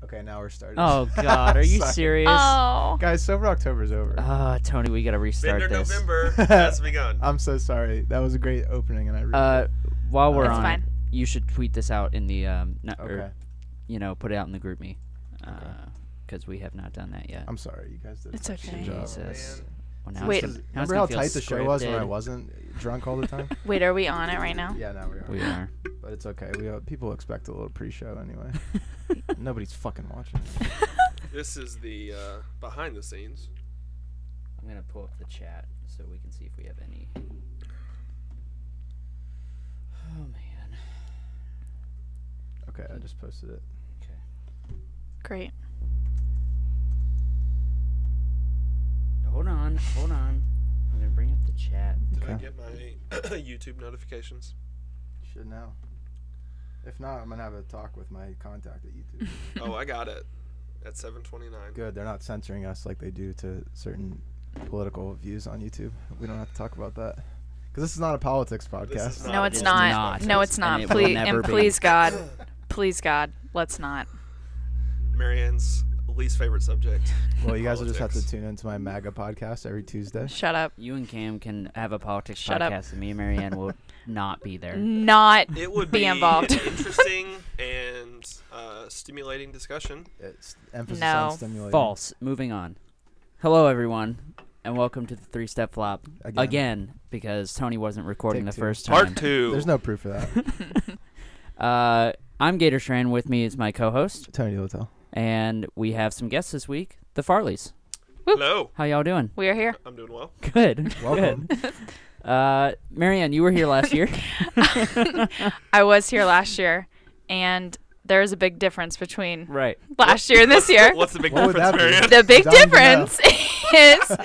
Okay, now we're starting. Oh God, are you Sorry. serious? Oh. Guys, Sober October's over. Tony, we gotta restart Bender this. November has begun. I'm so sorry. That was a great opening, and I really. While we're That's on fine. it, you should tweet this out in the Okay. put it out in the group me, Okay. because we have not done that yet. I'm sorry, you guys did. It's such a good okay. job. Jesus. Well, now Wait. it's gonna, now it's Remember gonna how feel tight the show was when I scripted. wasn't drunk all the time? Wait, are we on it right now? Yeah, now we are. We are. But it's okay. People expect a little pre-show anyway. Nobody's fucking watching. This is the behind the scenes. I'm gonna pull up the chat so we can see if we have any. Oh man. Okay, I just posted it. Okay. Great. Hold on. I'm gonna bring up the chat. Did I Okay. get my YouTube notifications? Should know. If not, I'm gonna have a talk with my contact at YouTube. Oh, I got it. At 7:29. Good, they're not censoring us like they do to certain political views on YouTube. We don't have to talk about that. Because this is not a politics podcast. is No, it's It's not. not. No, it's not. And it will Please, never and be. please, God, please, God, let's not. Marianne's least favorite subject. Well, you guys will just have to Politics. tune into my MAGA podcast every Tuesday. Shut up. You and Cam can have a politics Shut up. podcast, and me and Marianne will not be there. Not It would be be involved. an interesting and stimulating discussion. It's emphasis No. on stimulating. False. Moving on. Hello, everyone, and welcome to the three-step flop again because Tony wasn't recording Take the two. first time. Part 2. There's no proof of that. I'm Gator Strand. With me is my co-host, Tony Littell. and we have some guests this week, the Farleys. Hello. How y'all doing? We are here. I'm doing well. Good. Welcome. Good. Marianne, you were here last year. I was here last year, and there is a big difference between Right. last year and this year. What's the big What would difference, that be? Marianne? The big Dying to difference is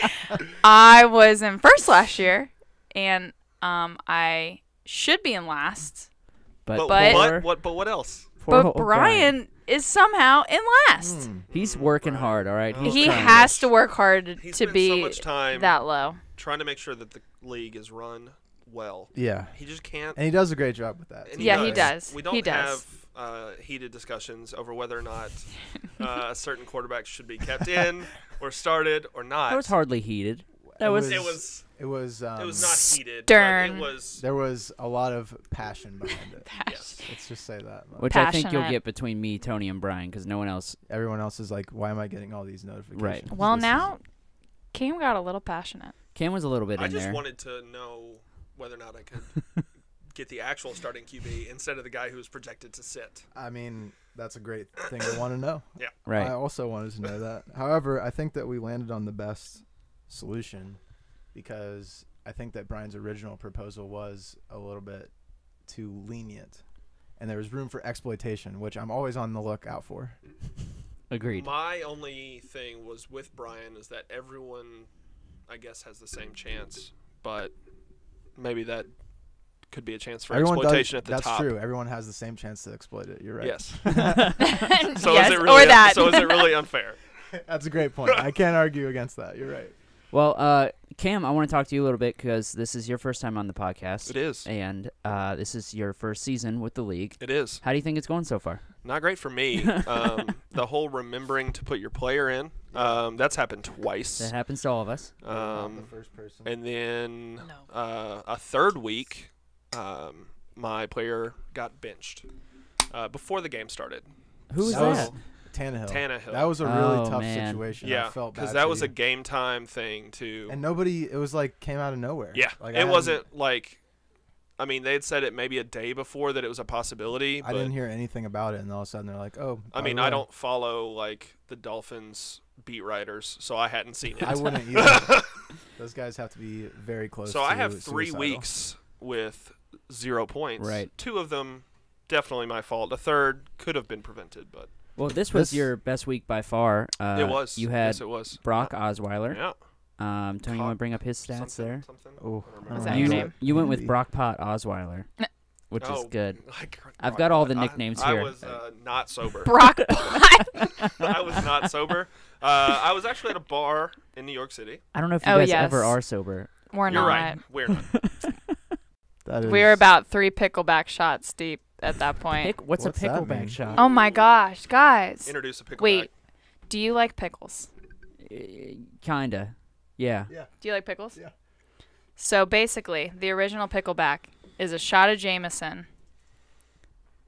I was in first last year, and I should be in last, But But- what else? but Brian is somehow in last. He's working hard, all right? He's He trying. has to work hard He to spent so be much time that low. trying to make sure that the league is run well. Yeah. He just can't. And he does a great job with that. And Yeah, he does. We don't He does. have heated discussions over whether or not certain quarterbacks should be kept in or started or not. That was hardly heated. That It was. It was. It was. It was not heated. Stern. But it was. There was a lot of passion behind it. Yes. Let's just say that. Which I think you'll Passionate. get between me, Tony, and Brian, because no one else. Everyone else is like, why am I getting all these notifications? Right. Well, This now Cam got a little passionate. Cam was a little bit I in just there. wanted to know whether or not I could get the actual starting QB instead of the guy who was projected to sit. I mean, that's a great thing to want to know. Right. I also wanted to know that. However, I think that we landed on the best solution because I think that Brian's original proposal was a little bit too lenient. And there was room for exploitation, which I'm always on the lookout for. Agreed. My only thing was with Brian is that everyone, I guess, has the same chance, but maybe that could be a chance for exploitation at the that's top. true. Everyone has the same chance to exploit it. You're right. Yes. Yes, So is it really or that. So is it really unfair? That's a great point. I can't argue against that. You're right. Well, Cam, I want to talk to you a little bit because this is your first time on the podcast. It is. And this is your first season with the league. It is. How do you think it's going so far? Not great for me. The whole remembering to put your player in, that's happened twice. That happens to all of us. Not the first person. And then No. a third week, my player got benched before the game started. Who was That was- that? Tannehill. That was a really Oh, tough man. situation. I Yeah, felt bad because that for was you. a game time thing too. And nobody, it was like came out of nowhere. Yeah, Like, it wasn't like, I mean, they had said it maybe a day before that it was a possibility. I But didn't hear anything about it, and all of a sudden they're like, "Oh." I by mean, the I way, don't follow like the Dolphins beat writers, so I hadn't seen it. I wouldn't either. Those guys have to be very close. So to I have 3 suicidal. weeks with 0 points. Right. 2 of them definitely my fault. A third could have been prevented, but Well, this was This- your best week by far. it was. You had yes, it was. Brock Osweiler. Yeah. Tony, you want to bring up his stats Something, there? Something. Oh, I don't Is remember. that you, your name? you went with Maybe. Brock Pot Osweiler, which is Oh, good. like, I've got all the I- nicknames I here. was not sober. Brock. I was not sober. I was actually at a bar in New York City. I don't know if you Oh, guys yes. ever are sober. We're You're not. right. We're not. that is, We're about 3 pickleback shots deep at that point. What's a What's that pickleback mean? shot? Oh my gosh, guys. Introduce a pickleback. Wait, do you like pickles? Kinda. Yeah. Do you like pickles? Yeah. So basically, the original pickleback is a shot of Jameson,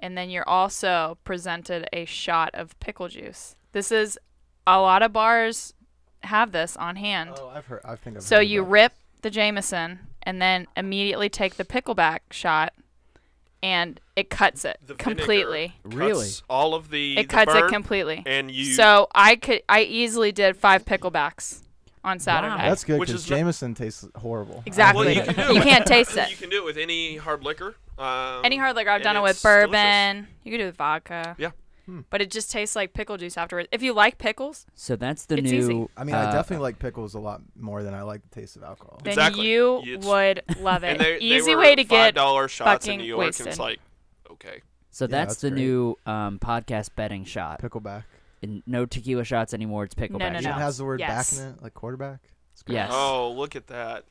and then you're also presented a shot of pickle juice. This is a lot of bars have this on hand. Oh, I think I've So heard you about rip the Jameson and then immediately take the pickleback shot, and it cuts it The completely. vinegar Really? cuts all of the It cuts burn, it completely. and you. So I easily did 5 picklebacks on Saturday. Wow. That's good Which because is not- Jameson tastes horrible. Exactly. Well, you can do it You with- can't taste it. You can do it with any hard liquor. Any hard liquor, I've and done it with it's delicious. bourbon. You can do it with vodka. Yeah. But it just tastes like pickle juice afterwards. If you like pickles, So that's the It's new. easy. I mean, I definitely like pickles a lot more than I like the taste of alcohol. then Exactly. you It's- would love And it. they Easy were way to get $5 shots in fucking New York, and wasted. it's like, okay. So Yeah, that's that's the great. new podcast betting shot. Pickleback. And no tequila shots anymore. It's pickleback No, It no. shots. has the word Yes. back in it, like quarterback. It's great. Yes. Oh, look at that.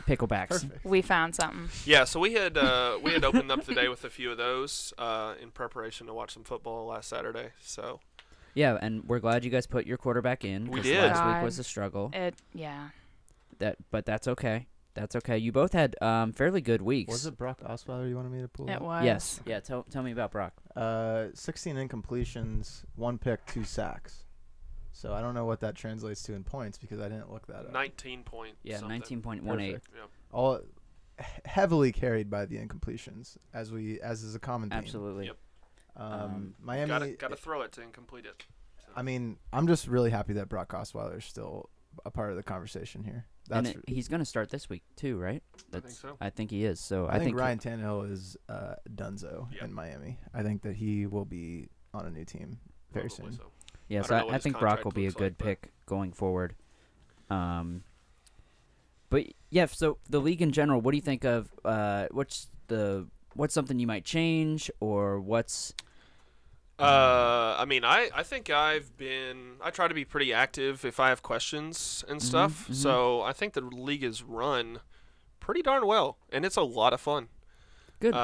Picklebacks. Perfect. We found something. Yeah, so we had opened up the day with a few of those in preparation to watch some football last Saturday. So Yeah, and we're glad you guys put your quarterback in. We 'cause did. Last God. week was a struggle. Yeah. But that's okay. That's okay. You both had fairly good weeks. Was it Brock Osweiler you wanted me to pull? It up? was. Yes. Yeah. Tell me about Brock. 16 incompletions, 1 pick, 2 sacks. So I don't know what that translates to in points because I didn't look that up. 19 point. Yeah, something. 19.18. Perfect. Yeah. All heavily carried by the incompletions, as is a common theme. Absolutely. Yep. Miami. Gotta throw it to incomplete it. So. I mean, I'm just really happy that Brock Osweiler is still a part of the conversation here. And That's he's going to start this week too, right? I think so. I think he is. So I think Ryan Tannehill is Dunzo Yep. in Miami. I think that he will be on a new team very Probably soon. so. Yeah, I so don't know what I his think Brock will contract be a looks good like, but- pick going forward. But yeah, so the league in general, what do you think of what's something you might change or what's I mean, I think I try to be pretty active if I have questions and stuff. mhm. So I think the league is run pretty darn well, and it's a lot of fun. Good.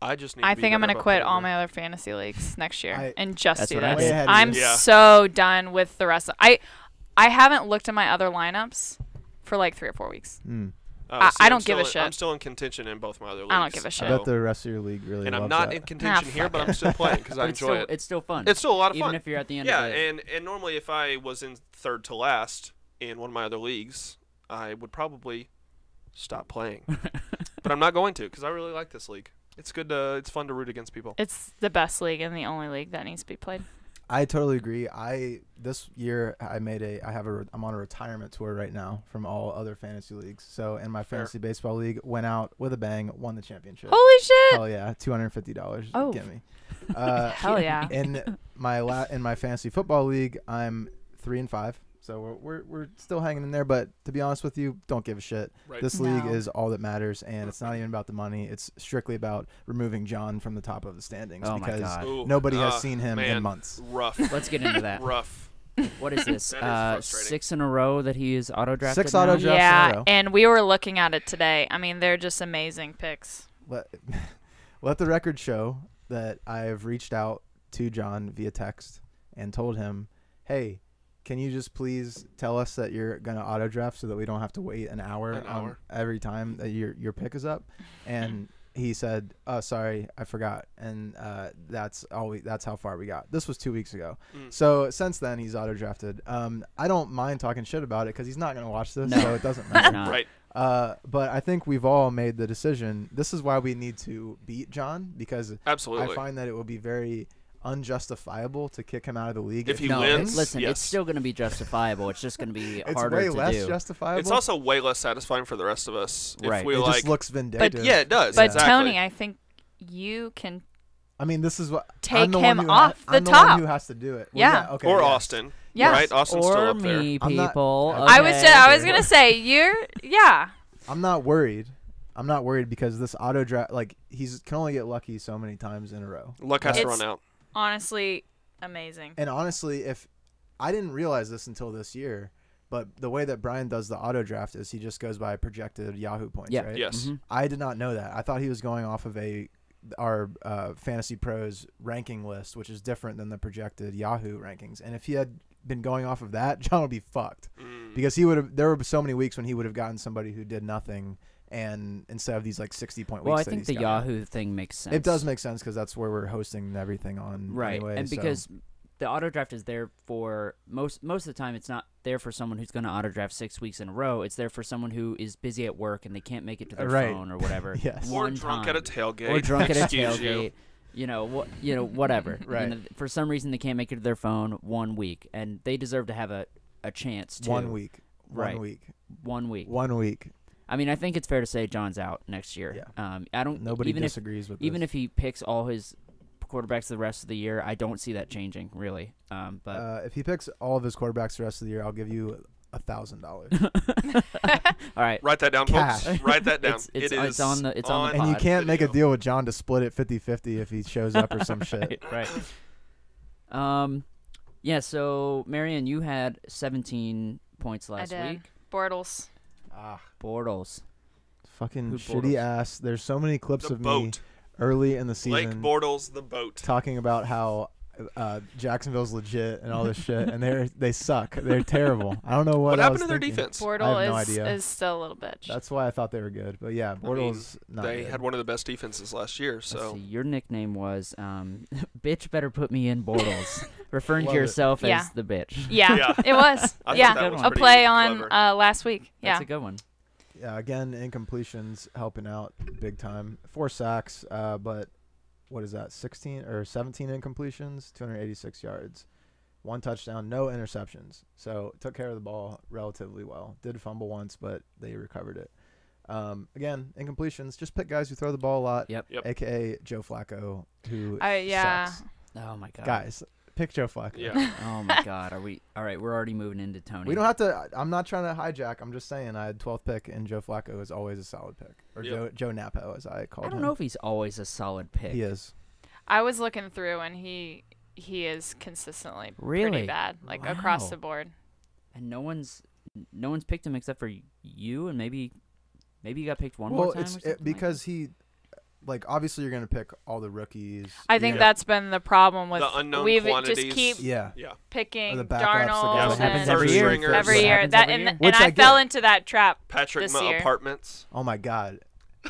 I just need. I to be think I'm better gonna about quit putting all the- my other fantasy leagues next year I- and just That's do what I this. did. I'm Yeah. so done with the rest of I haven't looked at my other lineups for like 3 or 4 weeks. Mm. I I'm don't give a still in- I'm shit. still in contention in both my other leagues. I don't give a I shit. bet the rest of your league really And I'm loves not that. in contention here, but I'm still playing because I but it's enjoy still, it. It's still fun. It's still a lot of even fun. if you're at the end Yeah, of it. and normally if I was in third to last in one of my other leagues, I would probably stop playing. But I'm not going to because I really like this league. It's good. It's fun to root against people. It's the best league and the only league that needs to be played. I totally agree. This year I'm on a retirement tour right now from all other fantasy leagues. So in my fantasy baseball league, went out with a bang, won the championship. Holy shit! Hell yeah, $250. Oh. Get me. Hell yeah! In my fantasy football league, I'm 3-5. So we're still hanging in there, but to be honest with you, don't give a shit. Right. This league No. is all that matters, and it's not even about the money. It's strictly about removing John from the top of the standings Oh my because God. Ooh, nobody has seen him man, in months. Rough. Let's get into that. Rough. What is this? That is frustrating. 6 in a row that he is auto drafted. 6 auto drafts in a Yeah, row. and we were looking at it today. I mean, they're just amazing picks. Let the record show that I have reached out to John via text and told him, hey, can you just please tell us that you're going to auto draft so that we don't have to wait an hour on every time that your pick is up? And he said, oh, sorry, I forgot. And that's how far we got. This was 2 weeks ago. So since then, he's auto drafted. I don't mind talking shit about it because he's not going to watch this, No. so it doesn't matter. Not. Right. But I think we've all made the decision. This is why we need to beat John because Absolutely. I find that it will be very unjustifiable to kick him out of the league If he No, wins, listen, yes. it's still going to be justifiable. It's just going to be it's harder way to less do. justifiable. It's also way less satisfying for the rest of us. Right. If we it like, just looks vindictive. yeah, it does. But exactly. Tony, I think you can. I mean, this is what Take I'm the him one who off the I'm the top. one who has to do it. Well, Yeah. Okay. or yes. Austin. Yes. Right. Austin's still Or up there. me, I'm not- people. I okay. I was gonna say yeah. I'm not worried. I'm not worried because this auto draft, like he's can only get lucky so many times in a row. Luck has to It's- run out. Honestly, amazing. And honestly, if I didn't realize this until this year, but the way that Brian does the auto draft is he just goes by projected Yahoo points, Yeah. right? Yes. Mhm. I did not know that. I thought he was going off of a our Fantasy Pros ranking list, which is different than the projected Yahoo rankings. And if he had been going off of that, John would be fucked because he would have. There were so many weeks when he would have gotten somebody who did nothing, and instead of these like 60-point Well, weeks. I think the Yahoo thing makes sense. It does make sense because that's where we're hosting everything on. Right, anyway, and so. because the auto draft is there for most of the time. It's not there for someone who's going to auto draft 6 weeks in a row. It's there for someone who is busy at work and they can't make it to their phone or whatever. Yes. Or one drunk time. at a tailgate. Or drunk at a Excuse tailgate. Whatever. Right. For some reason they can't make it to their phone 1 week, and they deserve to have a chance too. 1 week. Right. 1 week. 1 week. 1 week. I mean, I think it's fair to say John's out next year. Yeah. I don't. Nobody even disagrees with even this. if he picks all his quarterbacks the rest of the year, I don't see that changing really. But if he picks all of his quarterbacks the rest of the year, I'll give you $1,000. all right. Write that down, Cash. folks. Write that down. It's on the And you pod. can't make a video. deal with John to split it 50-50 if he shows up or some shit. right. Yeah. So Marion, you had 17 points last I did. week. Bortles. Ah, Bortles. fucking Who shitty Bortles? ass. There's so many clips The of me boat. early in the Lake season Bortles, the boat. talking about how Jacksonville's legit and all this shit, and they suck. They're terrible. I don't know what What I happened was to their thinking. defense? I have Bortle no is idea. is still a little bitch. That's why I thought they were good. But yeah, Bortles not They good. had one of the best defenses last year, Let's so see. Your nickname was "Bitch Better Put Me in Bortles," referring to Love it. yourself Yeah. as the bitch. yeah, Yeah. it was. I thought Yeah, that was a pretty play on clever. last week. That's Yeah. a good one. Yeah, again, incompletions helping out big time. 4 sacks, but what is that? 16 or 17 incompletions, 286 yards, 1 touchdown, no interceptions. So took care of the ball relatively well. Did fumble once, but they recovered it. Again, incompletions. Just pick guys who throw the ball a lot. Yep. AKA Joe Flacco, who Yeah. sucks. Oh my god. Guys, pick Joe Flacco. yeah. Oh my god. Are we all right? We're already moving into Tony. We don't have to. I'm not trying to hijack. I'm just saying I had 12th pick, and Joe Flacco is always a solid pick, or Yep. Joe Napo, as I called I him. don't know if he's always a solid pick. He is. I was looking through, and he is consistently Really? pretty bad, like across Wow. the board. And no one's picked him except for you, and maybe you got picked one Well, more time. it's or something because he, like, obviously you're gonna pick all the rookies. I think Yeah. that's been the problem with The unknown we've quantities. just keep Yeah. Yeah. picking Or the backups, the Darnold guys Yeah, that it happens and every year. Stringers. every It year. happens That every and, year. and Which I I fell get. into that trap. Patrick This year. Apartments. Oh my God.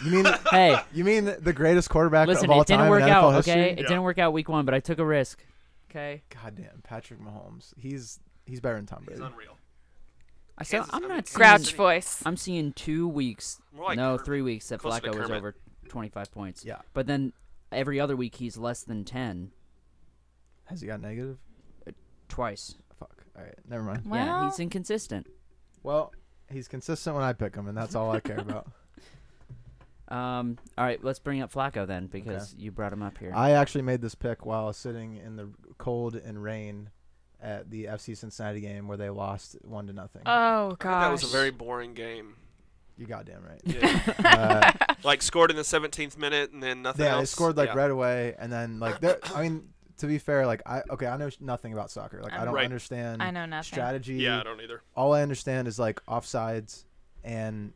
You mean Hey, you mean the greatest quarterback listen, of all it didn't time work in out. NFL Okay, history? it didn't work out week 1, but I took a risk. Okay. Goddamn, Patrick Mahomes. He's better than Tom He's Brady. unreal. I'm not seeing. Grouch voice. I'm seeing 2 weeks. More like no, Kermit. 3 weeks that Closer to Flacco was Kermit. over 25 points. Yeah. But then every other week he's less than 10 Has he got negative? twice. Fuck. All right, never mind. Yeah, Well- he's inconsistent. Well, he's consistent when I pick him, and that's all I care about. All right, let's bring up Flacco then because you brought him up here. I actually made this pick while sitting in the cold and rain at the FC Cincinnati game where they lost 1-0. Oh I think gosh. that was a very boring game. You goddamn right. Yeah. uh, Like scored in the 17th minute and then nothing yeah, else. they scored like Yeah. right away, and then like they're- I mean, to be fair, like I know nothing about soccer. Like I don't Right. understand I know nothing. strategy. Yeah, I don't either. All I understand is like offsides and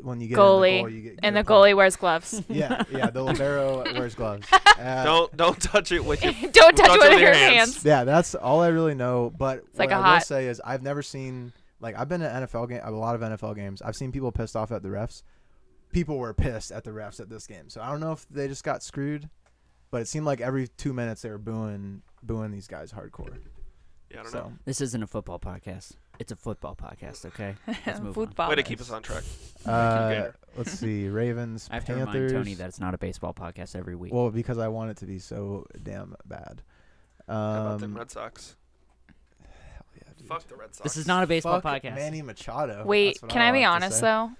when you get Goalie. in the goal, you get And the a punt. goalie wears gloves. Yeah, the libero wears gloves. Don't touch it with your Don't touch touch it with with your your hands. hands. Yeah, that's all I really know. But like what a I will hot- say is I've never seen, like, I've been to a lot of NFL games. I've seen people pissed off at the refs. People were pissed at the refs at this game. So I don't know if they just got screwed, but it seemed like every 2 minutes they were booing these guys hardcore. Yeah, I don't So know. This isn't a football podcast. It's a football podcast, okay? Let's move on. Football. Way to keep us on track. let's see, Ravens, I have to Panthers. remind Tony that it's not a baseball podcast every week. Well, because I want it to be so damn bad. How about them Red Sox? Hell yeah, dude. Fuck the Red Sox. this is not a baseball Fuck podcast. Manny Machado. Wait, That's what can I be like to honest say. though?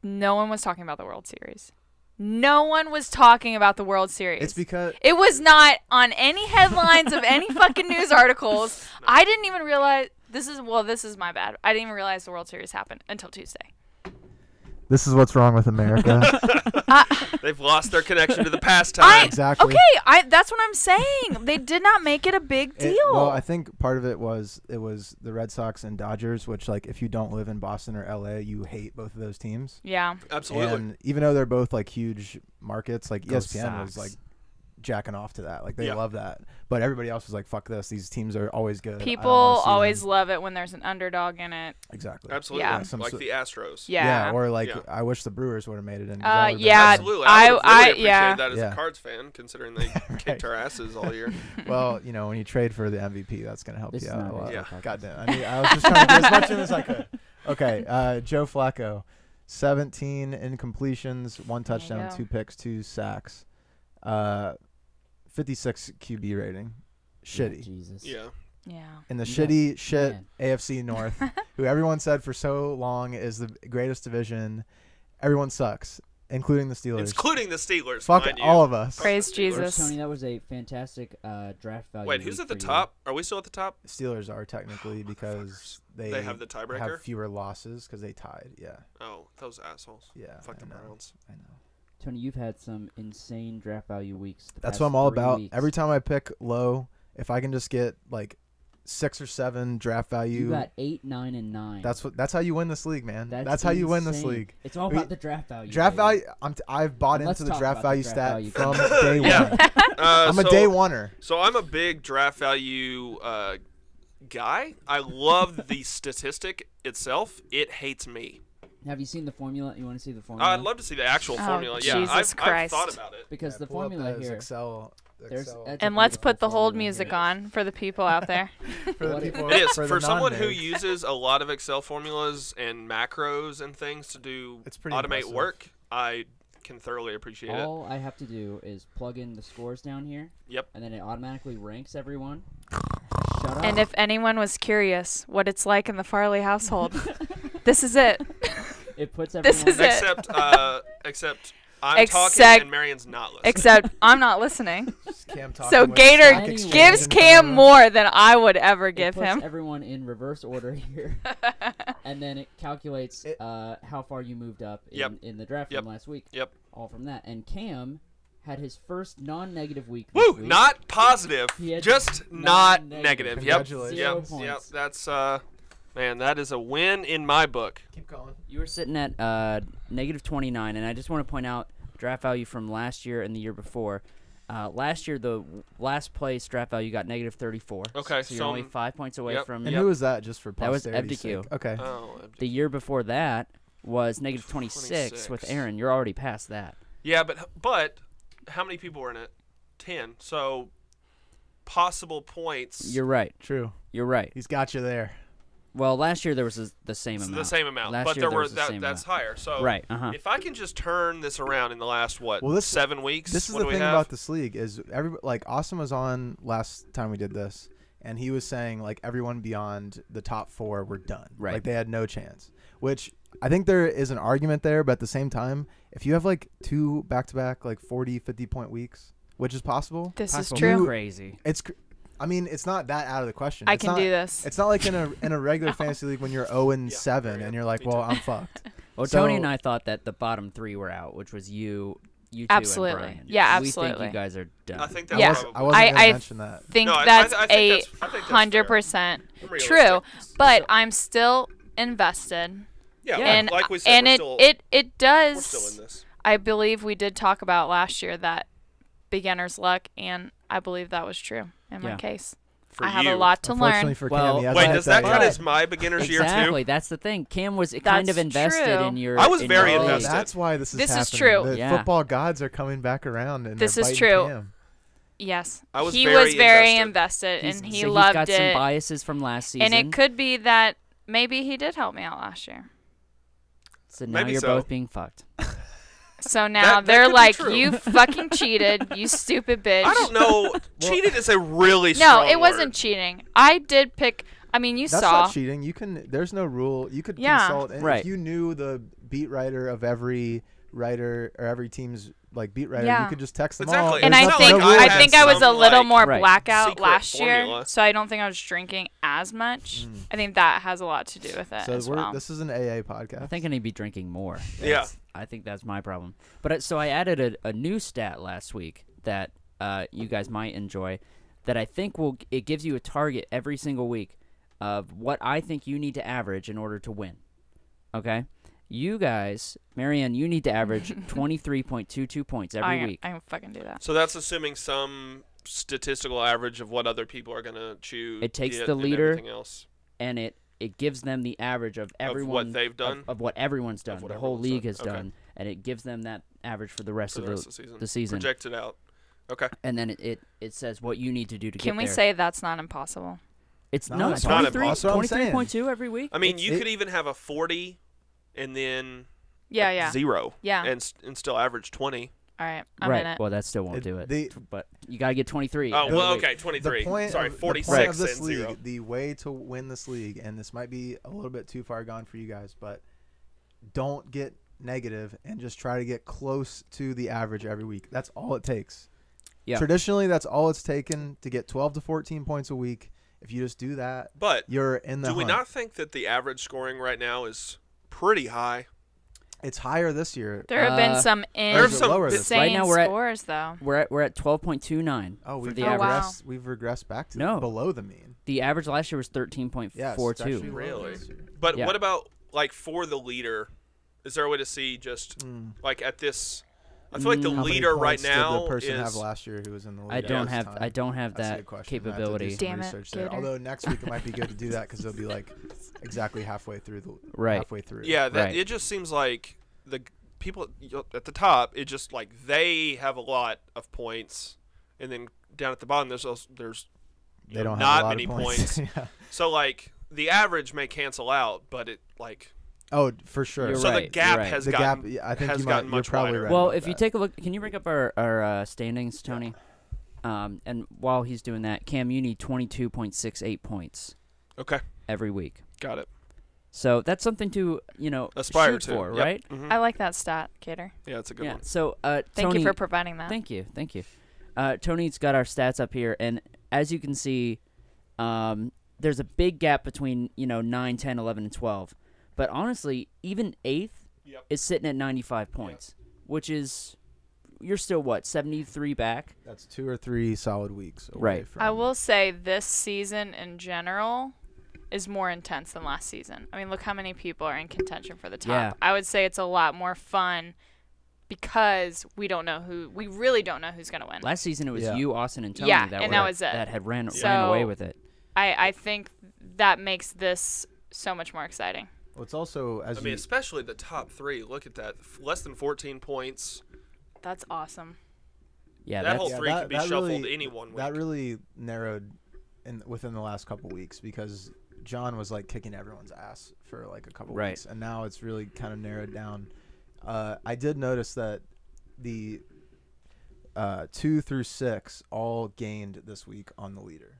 No one was talking about the World Series. No one was talking about the World Series. It's because it was not on any headlines of any fucking news articles. I didn't even realize this is my bad. I didn't even realize the World Series happened until Tuesday. This is what's wrong with America. They've lost their connection to the pastime. Exactly. Okay, that's what I'm saying. They did not make it a big deal. Well, I think part of it was the Red Sox and Dodgers, which, like, if you don't live in Boston or LA, you hate both of those teams. Yeah. Absolutely. And even though they're both like huge markets, like Go ESPN was Sox. like jacking off to that. Like they Yeah. love that. But everybody else was like, fuck this. These teams are always good. I don't People wanna see always them. love it when there's an underdog in it. Exactly. Absolutely. Yeah. Like the Astros. Yeah. Or like Yeah. I wish the Brewers would have made it in. 'cause that would've been yeah. awesome. Absolutely. I would have really appreciated yeah. that as Yeah. a Cards fan, considering they kicked our asses all year. Well, you know, when you trade for the MVP, that's gonna help This you is out not a lot. Yeah. Goddamn. I mean, I was just trying to get as much in as I could. Okay. Joe Flacco, 17 incompletions, 1 touchdown, go. 2 picks, 2 sacks, 56 QB rating. Shitty. Jesus. Yeah. Yeah. In the Yeah. shitty shit Man. AFC North, who everyone said for so long is the greatest division. Everyone sucks, including the Steelers. Including the Steelers. Fuck mind you. all of us. Praise Steelers. Jesus. Tony, that was a fantastic draft value. Wait, who's week at the for you. top? Are we still at the top? Steelers are technically because they have the tiebreaker? have fewer losses because they tied. Yeah, Oh, those assholes. yeah. Fuck I the know. Browns. I know. Tony, you've had some insane draft value weeks. the That's past what I'm all 3 about. weeks. Every time I pick low, if I can just get like 6 or 7 draft value, You got 8, 9, and 9. that's how you win this league, man. That's That's how you win this insane. league. It's all We- about the draft value. Draft baby. value. I've bought And let's into the talk draft about the value draft stat value from first. day Yeah. one. I'm a day oneer. So I'm a big draft value guy. I love the statistic itself. It hates me. Have you seen the formula? You want to see the formula? I'd love to see the actual Oh, formula. Yeah, Jesus I've Christ. thought about it. Because Yeah, the pull up formula those here. Excel. There's Excel. it's a And let's beautiful put the hold formula music here. on for the people out there. for the What it- people, It is for, for the someone who non-nerds. uses a lot of Excel formulas and macros and things to do It's pretty automate impressive. work. I can thoroughly appreciate it. All I have to do is plug in the scores down here. Yep. And then it automatically ranks everyone. Shut up. And if anyone was curious what it's like in the Farley household, this is it. it puts everyone. This is it. Except I'm talking Except- and Marion's not listening. Except I'm not listening. Cam talking So with Gator stock Anyway. exchange gives in Cam front of him. more than I would ever It give puts him. everyone in reverse order here, and then it calculates how far you moved up in the draft Yep. from last week. Yep. All from that. And Cam had his first non-negative week. Woo! This week. Not positive. He had Just not non-negative. negative. Yep. Congratulations. Zero Yep. points. Yep. That's man, that is a win in my book. Keep going. You were sitting at negative 29, and I just want to point out draft value from last year and the year before. Last year, the last place draft value got negative 34. Okay, so you're so only 5 points away yep. from. And who was that? Just for That was posterity's FDQ. sake? Okay. Oh. The year before that was negative 26 with 26. Aaron. You're already past that. Yeah, but how many people were in it? 10. So possible points. You're right. True. You're right. He's got you there. Well, last year there was the same It's amount. the same amount, Last but year there there were was the same that's amount. higher. So Right. if I can just turn this around in the last Well, 7 weeks, This is what the do we thing have? about this league is like Austin was on last time we did this, and he was saying like everyone beyond the top 4 were done. Right. Like they had no chance. Which I think there is an argument there, but at the same time, if you have like 2 back-to-back like 40, 50-point weeks, which is possible, This is Possible. true. Crazy. I mean, it's not that out of the question. I It's can not, do this. It's not like in a regular fantasy league when you're 0-7 very and good. you're like, Me well, too. I'm fucked. Well, So- Tony and I thought that the bottom 3 were out, which was you two, Absolutely. and Brian. Yeah, We absolutely. think you guys are done. I think that's Yeah. probably. I wasn't I- gonna I mention that. Think No, that's I think a that's fair. 100% I'm true. realistic. But I'm still invested. Yeah, And like we said, and we're it, still, it we're still does. in this. I believe we did talk about last year that beginner's luck, and I believe that was true in my Yeah. case. For I have you. a lot to Unfortunately learn. for Well, Cam, he hasn't Wait, hit does that yet. count as my beginner's year Exactly. too? That's the thing. Cam was kind of That's invested true. in your. I was in very your league. invested. That's why this is This is happening. true. The Yeah. football gods are coming back around, and This they're is biting true. Cam. Yes, I was he very was very invested. invested, and he so loved he's got it. some biases from last season. And it could be that maybe he did help me out last year. So now Maybe you're so. both being fucked. So now that they're could be like, true. "You fucking cheated, you stupid bitch." I don't know. Cheated is a really No, strong it wasn't word. cheating. I did pick. I mean, you That's saw. not cheating. You can. There's no rule. You could Yeah. consult. And Right. If you knew the beat writer of every writer or every team's like beat writer, Yeah. you could just text them Exactly. all. And There's I It's not nothing- think no like rules. I think I was a some, little more Right. blackout secret last formula. year, so I don't think I was drinking as much. I think that has a lot to do with it So as well. this is an AA podcast. I think I need to be drinking more. Yeah. I think that's my problem. But so I added a new stat last week that you guys might enjoy. That I think it gives you a target every single week of what I think you need to average in order to win. Okay, you guys, Marianne, you need to average 23.22 points every week. I can fucking do that. So that's assuming some statistical average of what other people are gonna choose. It takes and the leader everything else. And it gives them the average of everyone what they've done? of what everyone's done, what the whole everyone's league done. has Okay. done, and it gives them that average for the rest For of the rest of the season. Projected out. Okay. And then it says what you need to do to get Can we there. say that's not impossible? It's No, no, it's not 23, impossible. That's what I'm 23.2 every week. I mean, It's- you it- could even have a 40 and then Yeah. 0 Yeah. and still average 20. All right. I'm in it. Well, that still won't do it. But you got to get 23. Oh, every well, week. okay, 23. Sorry, the 46 point of this and league, 0. the way to win this league, and this might be a little bit too far gone for you guys, but don't get negative and just try to get close to the average every week. That's all it takes. Yeah. Traditionally, that's all it's taken to get 12 to 14 points a week. If you just do that, But you're in the do we hunt. not think that the average scoring right now is pretty high? It's higher this year. There have been some There's some- lower this insane Right now we're at- scores, though. We're at 12.29 Oh, for we've the Oh, average. wow. regressed. We've regressed back to No. below the mean. The average last year was Yeah, it's 13.42. actually lower Really? this year. But Yeah. what about, like, for the leader? Is there a way to see just, Mm. like, at this... I feel like the How many leader right points did now the person is... have last year who was in the league. I at don't this have time? I don't have That's a that good question. I have to do capability. some Damn it, research there. Gator. Although next week it might be good to do that because it'll be like exactly halfway through Right. halfway through. Yeah, Right. it just seems like the people at the top, it just, like, they have a lot of points, and then down at the bottom, there's they don't have not a lot many of points. Yeah. So, like, the average may cancel out, but it, like... Oh, for sure. You're So right, the gap you're right. has The gotten, gap. Yeah, I think has you gotten might, you're much probably wider. right. Well, about if you that. take a look, can you bring up our standings, Tony? And while he's doing that, Cam, you need 22.68 points Okay, every week. got it. So that's something to Aspire shoot to. for, Yep. right? Mhm. I like that stat, Cater. Yeah, it's a good Yeah. one. So Thank Tony, you for providing that. Thank you. Tony's got our stats up here, and as you can see, there's a big gap between 9, 10, 11, and 12. But honestly, even 8th Yep. is sitting at 95 points, which is you're still 73 back. That's 2 or 3 solid weeks. Away Right. From, I will say this season in general is more intense than last season. I mean, look how many people are in contention for the top. Yeah. I would say it's a lot more fun because we really don't know who's going to win. Last season it was Yeah. you, Austin, and Tony Yeah, that and were, that was it. that had ran So- away with it. I think that makes this so much more exciting. Well, it's also as I mean, you. especially the top 3. Look at that. Less than 14 points. That's awesome. Yeah, That that's whole 3 could be shuffled really, any one week. That really narrowed within the last couple weeks because John was like kicking everyone's ass for like a couple Right. weeks, and now it's really kind of narrowed down. I did notice that the 2 through 6 all gained this week on the leader.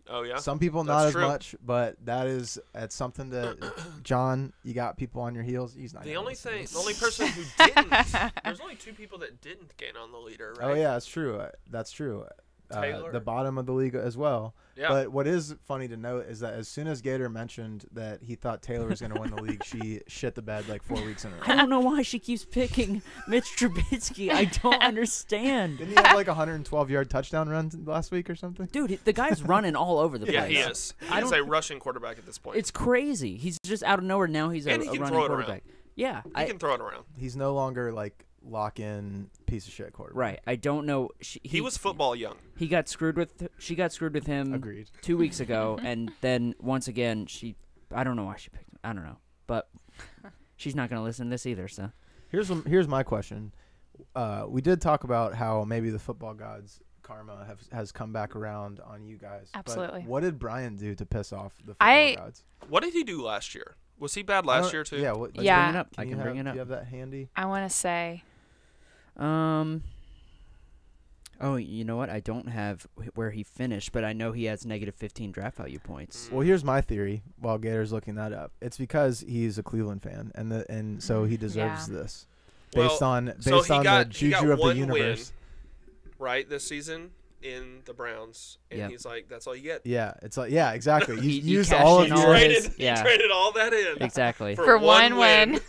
Oh, yeah? Some people That's not as true. much, but that's something that John, you got people on your heels. He's not. The gonna only listen to thing, this. the only person who didn't, there's only 2 people that didn't gain on the leader, right? Oh yeah, that's true. That's true. Taylor. The bottom of the league as well. Yeah. But what is funny to note is that as soon as Gator mentioned that he thought Taylor was going to win the league, she shit the bed like 4 weeks in a I row. don't know why she keeps picking Mitch Trubisky. I don't understand. Didn't he have like a 112-yard touchdown run last week or something? Dude, the guy's running all over the Yeah, place. he is. I He's don't- a rushing quarterback at this point. It's crazy. He's just out of nowhere now. He's a And he can running throw it around. quarterback. Yeah, he can throw it around. He's no longer like lock-in piece of shit quarterback. right. I don't know. He was football young. He got screwed with. She got screwed with him Agreed. 2 weeks ago, and then once again I don't know why she picked him. I don't know, but she's not gonna listen to this either. So Here's my question. We did talk about how maybe the football gods karma has come back around on you guys. but Absolutely. what did Brian do to piss off the football I- gods? What did he do last year? Was he bad I last don't- year too? Yeah. What, let's Yeah. bring it up. I you can have, bring it Do up. you have that handy? I want to say Oh, you know what? I don't have where he finished, but I know he has negative 15 draft value points. Well, here's my theory. While Gator's looking that up, it's because he's a Cleveland fan, and so he deserves Yeah. this. based on the juju of the universe. Right, this season in the Browns, and he's like, "That's all you get." Yeah, it's like exactly. You He used cashed all of in your his- He traded all that in Exactly. For one win.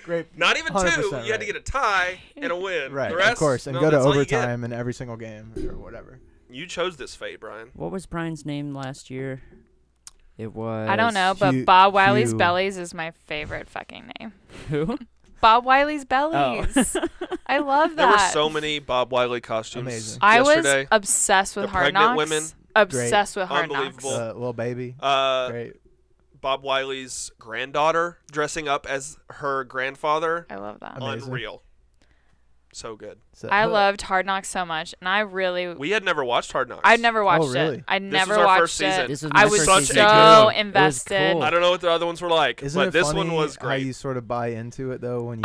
great. Not even 100% two. You had to right. get a tie and a win. Right, The rest, of course, and no, go to that's all you get. overtime in every single game or whatever. You chose this fate, Brian. What was Brian's name last year? It was. I don't know, but Hugh- Bob Wiley's Hugh- Bellies is my favorite fucking name. Who? Bob Wiley's Bellies. I love that. There were so many Bob Wiley costumes. Amazing. I was yesterday. obsessed with The Hard pregnant Knocks. women. Obsessed with Hard Knocks. Unbelievable. Little baby. Great. Bob Wiley's granddaughter dressing up as her grandfather. I love that. Amazing. Unreal. So good. So, I loved Hard Knocks so much, and I really, We had never watched Hard Knocks. I'd never watched really? it. I This never was our watched first season. it. This was I my was first season. so It was invested. cool. I don't know what the other ones were like, Isn't but it this funny one was how great. you sort of buy into it though when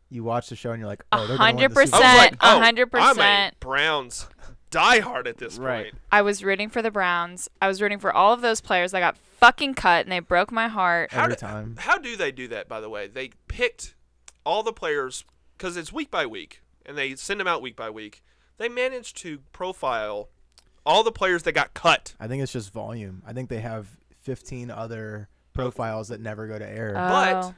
you watch the show and you're like, oh, they're gonna win the Super 100%. Bowl. I was like, oh, 100%. I'm a Browns diehard at this Right. point. I was rooting for the Browns. I was rooting for all of those players that got fucking cut, and they broke my heart. Every time. How do they do that, by the way? They picked all the players because it's week by week, and they send them out week by week. They managed to profile all the players that got cut. I think it's just volume. I think they have 15 other profiles that never go to air. Oh.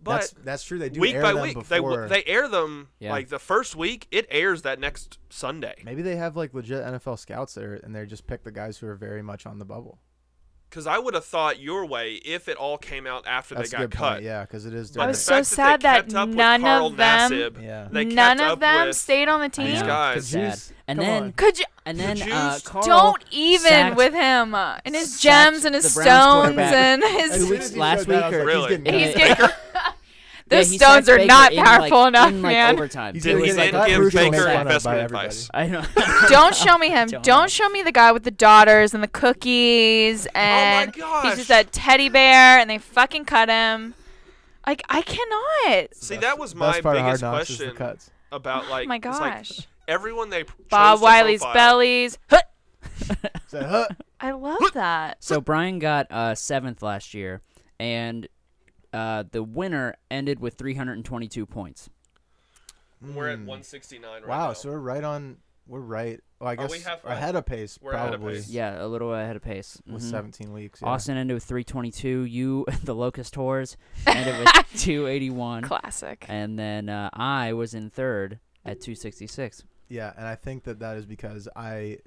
But that's true. They do week air by them week, before. they air them Yeah. like the first week. It airs that next Sunday. Maybe they have like legit NFL scouts there, and they just pick the guys who are very much on the bubble. Because I would have thought your way if it all came out after That's they a got good cut. point. Yeah, because it is. But I the was different. so fact sad that, that they kept up with none Carl of them- Nassib, Yeah. they None kept of up them with stayed on the team. these know. guys. Sad. Juice. And Come then on. Could you and then Juice. Carl don't even sacked- with him and his sacked gems and his the Browns stones quarterback. and As his soon as he last said that, I was week or- like, Really? He's getting He's cut. getting those he stones sacked are Baker not in, powerful like, enough, in, like, man. overtime. He's It getting was He like cut. didn't Bruce give will make Baker fun of by investment everybody. advice. I know. Don't show me him. Don't Don't know. show me the guy with the daughters and the cookies and gosh. he's just a teddy bear and they fucking cut him. Like I cannot. See, that was Best my part of Hard biggest Knocks is the question cuts. about like. Oh my it's like gosh. everyone they Bob chose to Wiley's profile. bellies. Huh. Said, huh. I love that. So Brian got 7th last year, and the winner ended with 322 points. We're at Mm. 169 right Wow, now. so we're right on. We're right. Well, I guess we halfway? ahead of pace. We're ahead of probably pace. Yeah, a little ahead of pace. with Mhm. 17 weeks. Yeah. Austin ended with 322. You, the Locust Whores, ended with 281. Classic. And then I was in 3rd at 266. Yeah, and I think that is because I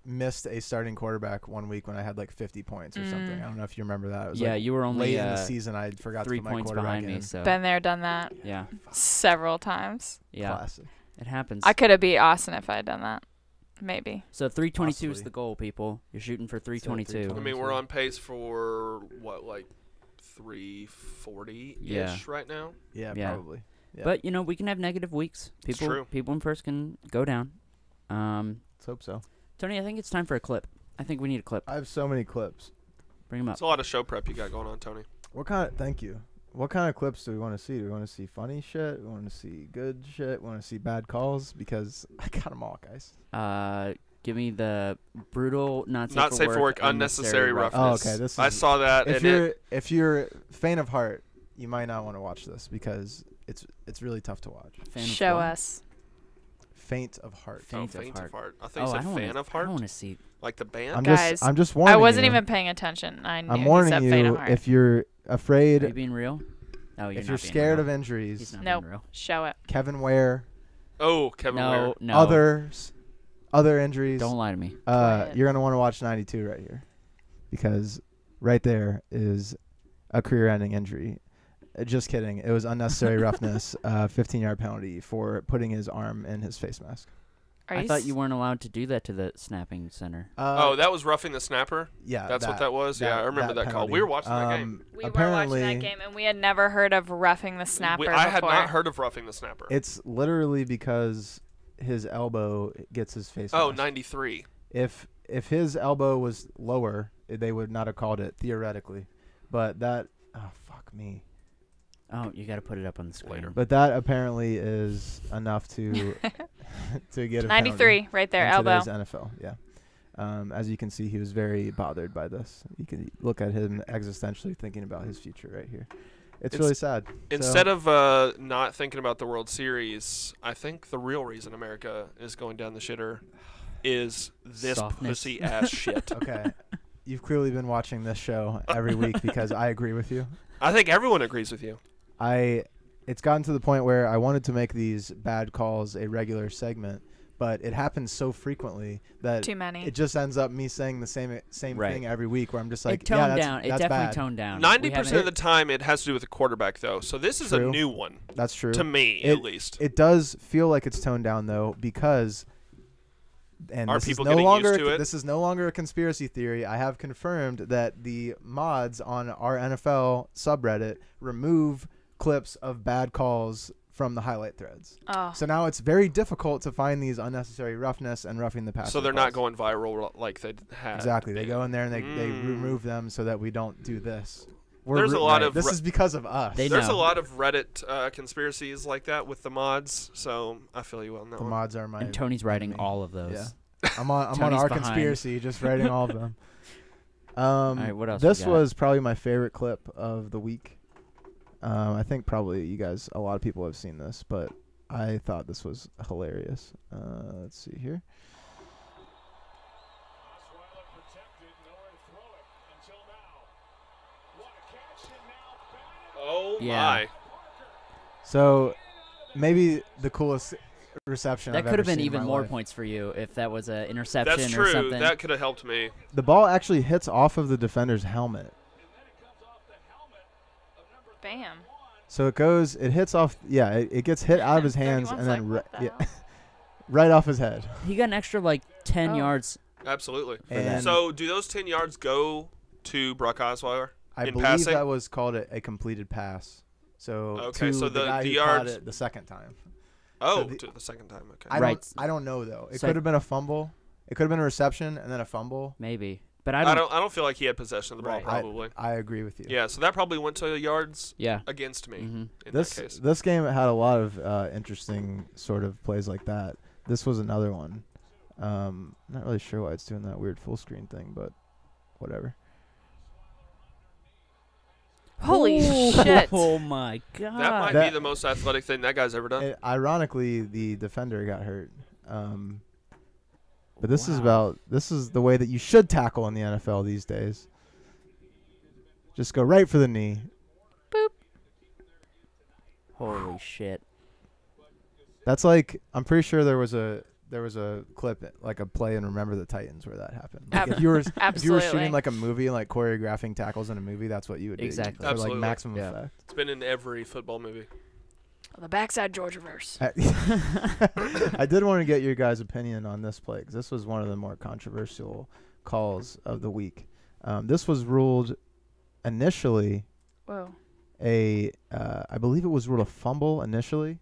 missed a starting quarterback one week when I had like 50 points or something. I don't know if you remember that. It was Yeah, like you were only late in the season. I forgot 3 to put my points quarterback behind me. in. So Been there, done that yeah, several times. yeah, Classic. it happens. I could have beat Austin if I had done that. Maybe. So 322 is Possibly. the goal, people. You're shooting for 322. 320. I mean, we're on pace for what, like 340 ish Yeah. right now. Yeah, Yeah. probably. Yeah. But you know, we can have negative weeks. People, true. people in first can go down. Let's hope so. Tony, I think it's time for a clip. I think we need a clip. I have so many clips. Bring them up. It's a lot of show prep you got going on, Tony. What kind of? Thank you. What kind of clips do we want to see? Do we want to see funny shit? We want to see good shit? We want to see bad calls? Because I got them all, guys. Give me the brutal, not Not safe for work, unnecessary roughness. Oh, okay. This is, I saw that. If you're faint of heart, you might not want to watch this because it's really tough to watch. Fan of Show what? us. Faint of heart. Faint of Faint heart. of heart. I think Oh, you I said don't fan wanna, of I heart, don't want to see. like the band. I'm Guys, just warning I wasn't you. even paying attention. I knew I'm he warning said faint of you heart. if you're Are you afraid, being real? Oh, if not you're being scared real. of He's injuries, not Nope. being real. Show it. Kevin Ware, Oh, Kevin Ware. No, no. other injuries, Don't lie to me. Quiet. you're gonna want to watch 92 right here, because right there is a career-ending injury. Just kidding. It was unnecessary roughness, 15-yard penalty for putting his arm in his face mask. Are I you thought you weren't allowed to do that to the snapping center. Oh, that was roughing the snapper. yeah, That's what that was. Yeah, I remember that call. penalty. We were watching that game. We were apparently, watching that game, and we had never heard of roughing the snapper I had before. not heard of roughing the snapper. It's literally because his elbow gets his face Oh, mask. 93. If his elbow was lower, they would not have called it theoretically. But that, oh fuck me. Oh, you got to put it up on the screen. Later. But that apparently is enough to to get a 93, right there, penalty in elbow. today's NFL. Yeah. As you can see, he was very bothered by this. You can look at him existentially thinking about his future right here. It's really sad. Instead of not thinking about the World Series, I think the real reason America is going down the shitter is this Softness. pussy ass shit. Okay, you've clearly been watching this show every week because I agree with you. I think everyone agrees with you. It's gotten to the point where I wanted to make these bad calls a regular segment, but it happens so frequently that Too many. it just ends up me saying the same Right. thing every week where I'm just like, It toned yeah, that's, down. It that's definitely bad. toned down. 90% of the We time, it has to do with the quarterback, though. So this is a True. new one That's true. to me, at least. It does feel like it's toned down though because, and Are this people is no getting longer used to it? this is no longer a conspiracy theory. I have confirmed that the mods on our NFL subreddit remove clips of bad calls from the highlight threads. Oh. So now it's very difficult to find these unnecessary roughness and roughing the passer. So they're not calls. going viral like they had. Exactly. They been. go in there and they remove them so that we don't do this. There's a lot of This is because of us. There's a know. lot of Reddit conspiracies like that with the mods, so I feel you on that The one. mods are my. And Tony's writing enemy. all of those. Yeah. I'm on Tony's our behind. conspiracy, just writing all of them. right, what else we This got? was probably my favorite clip of the week. I think probably you guys, a lot of people have seen this, but I thought this was hilarious. Let's see here. Oh Yeah. my! So maybe the coolest reception That I've could ever have been seen in even my more life. points for you if that was an interception That's or true. something. That could have helped me. The ball actually hits off of the defender's helmet. Bam. So it hits off, it gets hit out of his hands and 31's then like, what the hell? right off his head. He got an extra like 10 Oh. yards. Absolutely. And So do those 10 yards go to Brock Osweiler? I in believe passing? that was called a completed pass. So Okay, to so the the guy who yards- caught it the second time. Oh, the- to the second time. Okay. Right. I don't know though. It So- could have been a fumble. It could have been a reception and then a fumble. Maybe. But I don't feel like he had possession of the ball. Right. Probably. I agree with you. Yeah. So that probably went to yards Yeah. against me hmm in This that case. this game had a lot of interesting sort of plays like that. This was another one. Not really sure why it's doing that weird full screen thing, but whatever. Holy shit. Oh my god. That might That- be the most athletic thing that guy's ever done. Ironically, the defender got hurt. But this Wow. this is the way that you should tackle in the NFL these days. Just go right for the knee. Holy shit. That's like, I'm pretty sure there was a clip, like a play in Remember the Titans where that happened. Like if you were Absolutely. shooting like a movie, like choreographing tackles in a movie, that's what you would do. Exactly. For like Absolutely. maximum Yeah. effect. It's been in every football movie. The backside Georgia verse. I did want to get your guys' opinion on this play because this was one of the more controversial calls of the week. This was ruled initially Whoa. I believe it was ruled a fumble initially,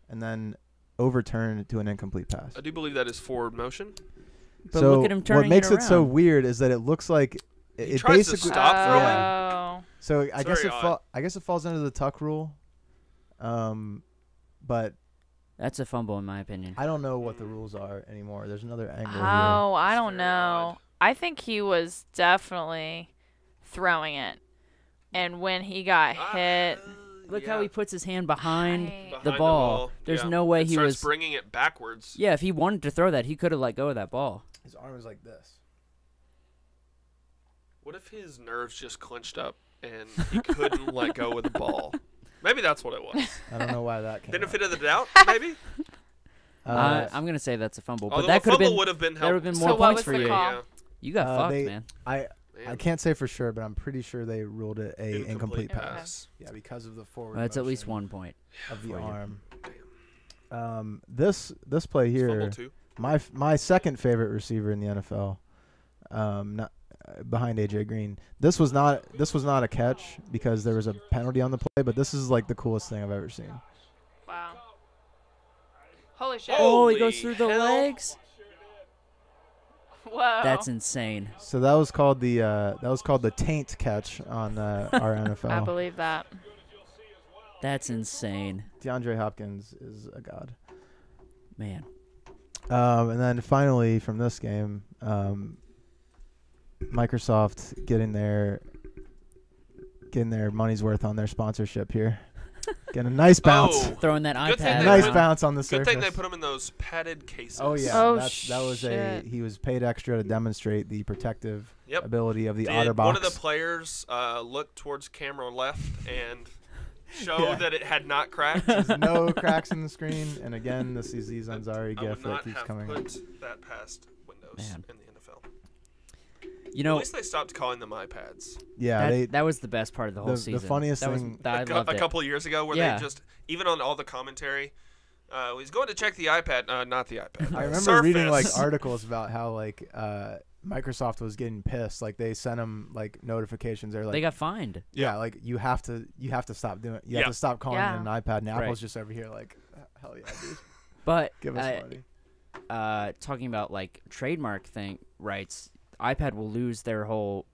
and then overturned to an incomplete pass. I do believe that is forward motion. But so look at him turning what makes it it so around. weird is that it looks like it tries to basically stop Oh. throwing. So It's very odd. I guess it falls under the tuck rule. But That's a fumble in my opinion. I don't know what the rules are anymore. There's another angle here. Oh, I It's don't very know. odd. I think he was definitely throwing it. And when he got hit, Look how he puts his hand behind I- the ball. There's yeah. no way And he starts was. bringing it backwards. Yeah, if he wanted to throw that, he could have let go of that ball. His arm is like this. What if his nerves just clenched up and he couldn't let go of the ball? Maybe that's what it was. I don't know why that came Benefit up. of the doubt, maybe. I'm gonna say that's a fumble, but Although that a could have fumble been. would have been There would have helpful. been more So what points was for the you. call? Yeah. You got fucked, they- man. I Man. can't say for sure, but I'm pretty sure they ruled it a incomplete Incomplete pass. pass. Yeah, because of the forward. Well, that's at least motion 1 point. of the for you. arm. This play It's fumble here, too. my second favorite receiver in the NFL, not behind AJ Green. This was not a catch because there was a penalty on the play, but this is like the coolest thing I've ever seen. wow. Holy shit. Oh, he Holy goes through the hell. legs. Whoa. That's insane. So that was called the taint catch on our NFL. I believe that. That's insane, DeAndre Hopkins is a god. man. And then finally from this game, Microsoft getting getting their money's worth on their sponsorship here. Getting a nice bounce. Oh, Throwing that Good thing iPad. they Nice put- bounce on the Good surface. thing they put them in those padded cases. Oh yeah, Oh, that was shit. he was paid extra to demonstrate the protective Yep. ability of the Did OtterBox. one of the players look towards camera left and show Yeah. that it had not cracked? There's no cracks in the screen, and again, this is the Zanzari I would gift that not keeps have coming. put that past Windows Man. in the NFL. You At know, least they stopped calling them iPads. Yeah, that was the best part of the whole the season. funniest that thing- was, I loved A it. couple of years ago, where Yeah. they just even on all the commentary, he's going to check the iPad. Not the iPad. I remember reading like Surface. articles about how like Microsoft was getting pissed. Like they sent them like notifications. They're like, They got fined. yeah, like you have to stop doing it. You have Yeah. to stop calling Yeah. it an iPad. And Right. Apple's just over here like, hell yeah, dude, But give us money. talking about like trademark thing rights, iPad will lose their whole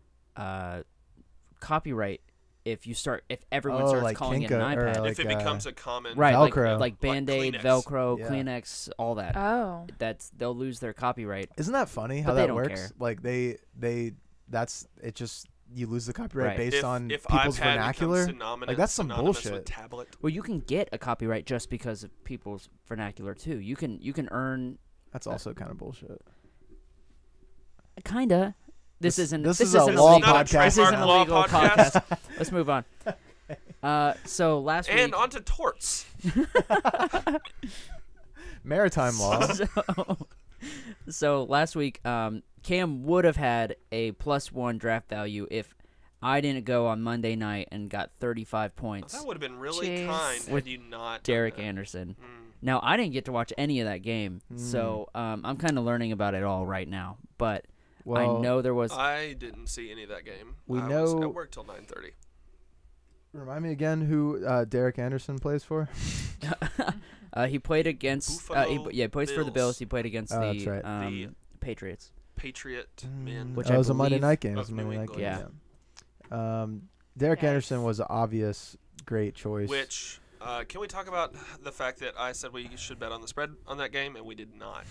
copyright if everyone Oh, starts like calling it Kinko, an or iPad. like, if it becomes a common Right, Velcro. like Band-Aid, Kleenex. Velcro, Yeah. Kleenex, all that. Oh. They'll lose their copyright. Isn't that funny how But they that don't works? care. Like that's it. Just you lose the copyright Right. based if, on if people's iPad vernacular. becomes synonymous, Like, that's some synonymous bullshit. with tablet. Well, you can get a copyright just because of people's vernacular too. You can earn That's also kind of bullshit. kinda. This isn't this this is a isn't law illegal. podcast. This isn't a Law legal podcast. podcast. Let's move on. So last And week, on to torts. Maritime law. so last week, Cam would have had a +1 draft value if I didn't go on Monday night and got 35 points. That would have been really Jeez. kind With had you not. Derek done that. Anderson. Mm. Now I didn't get to watch any of that game, so I'm kind of learning about it all right now. But Well, I know there was. I didn't see any of that game. We I was know- at work till 9:30. Remind me again who Derek Anderson plays for. He played against. Buffalo He plays for the Bills. Bills. He played against Oh, the that's right. The- Patriots. Patriot men. Which it I was a Monday believe night game. It was a of Monday New night game. England. Yeah. Derek Yikes. Anderson was an obvious great choice. Which can we talk about the fact that I said we should bet on the spread on that game and we did not?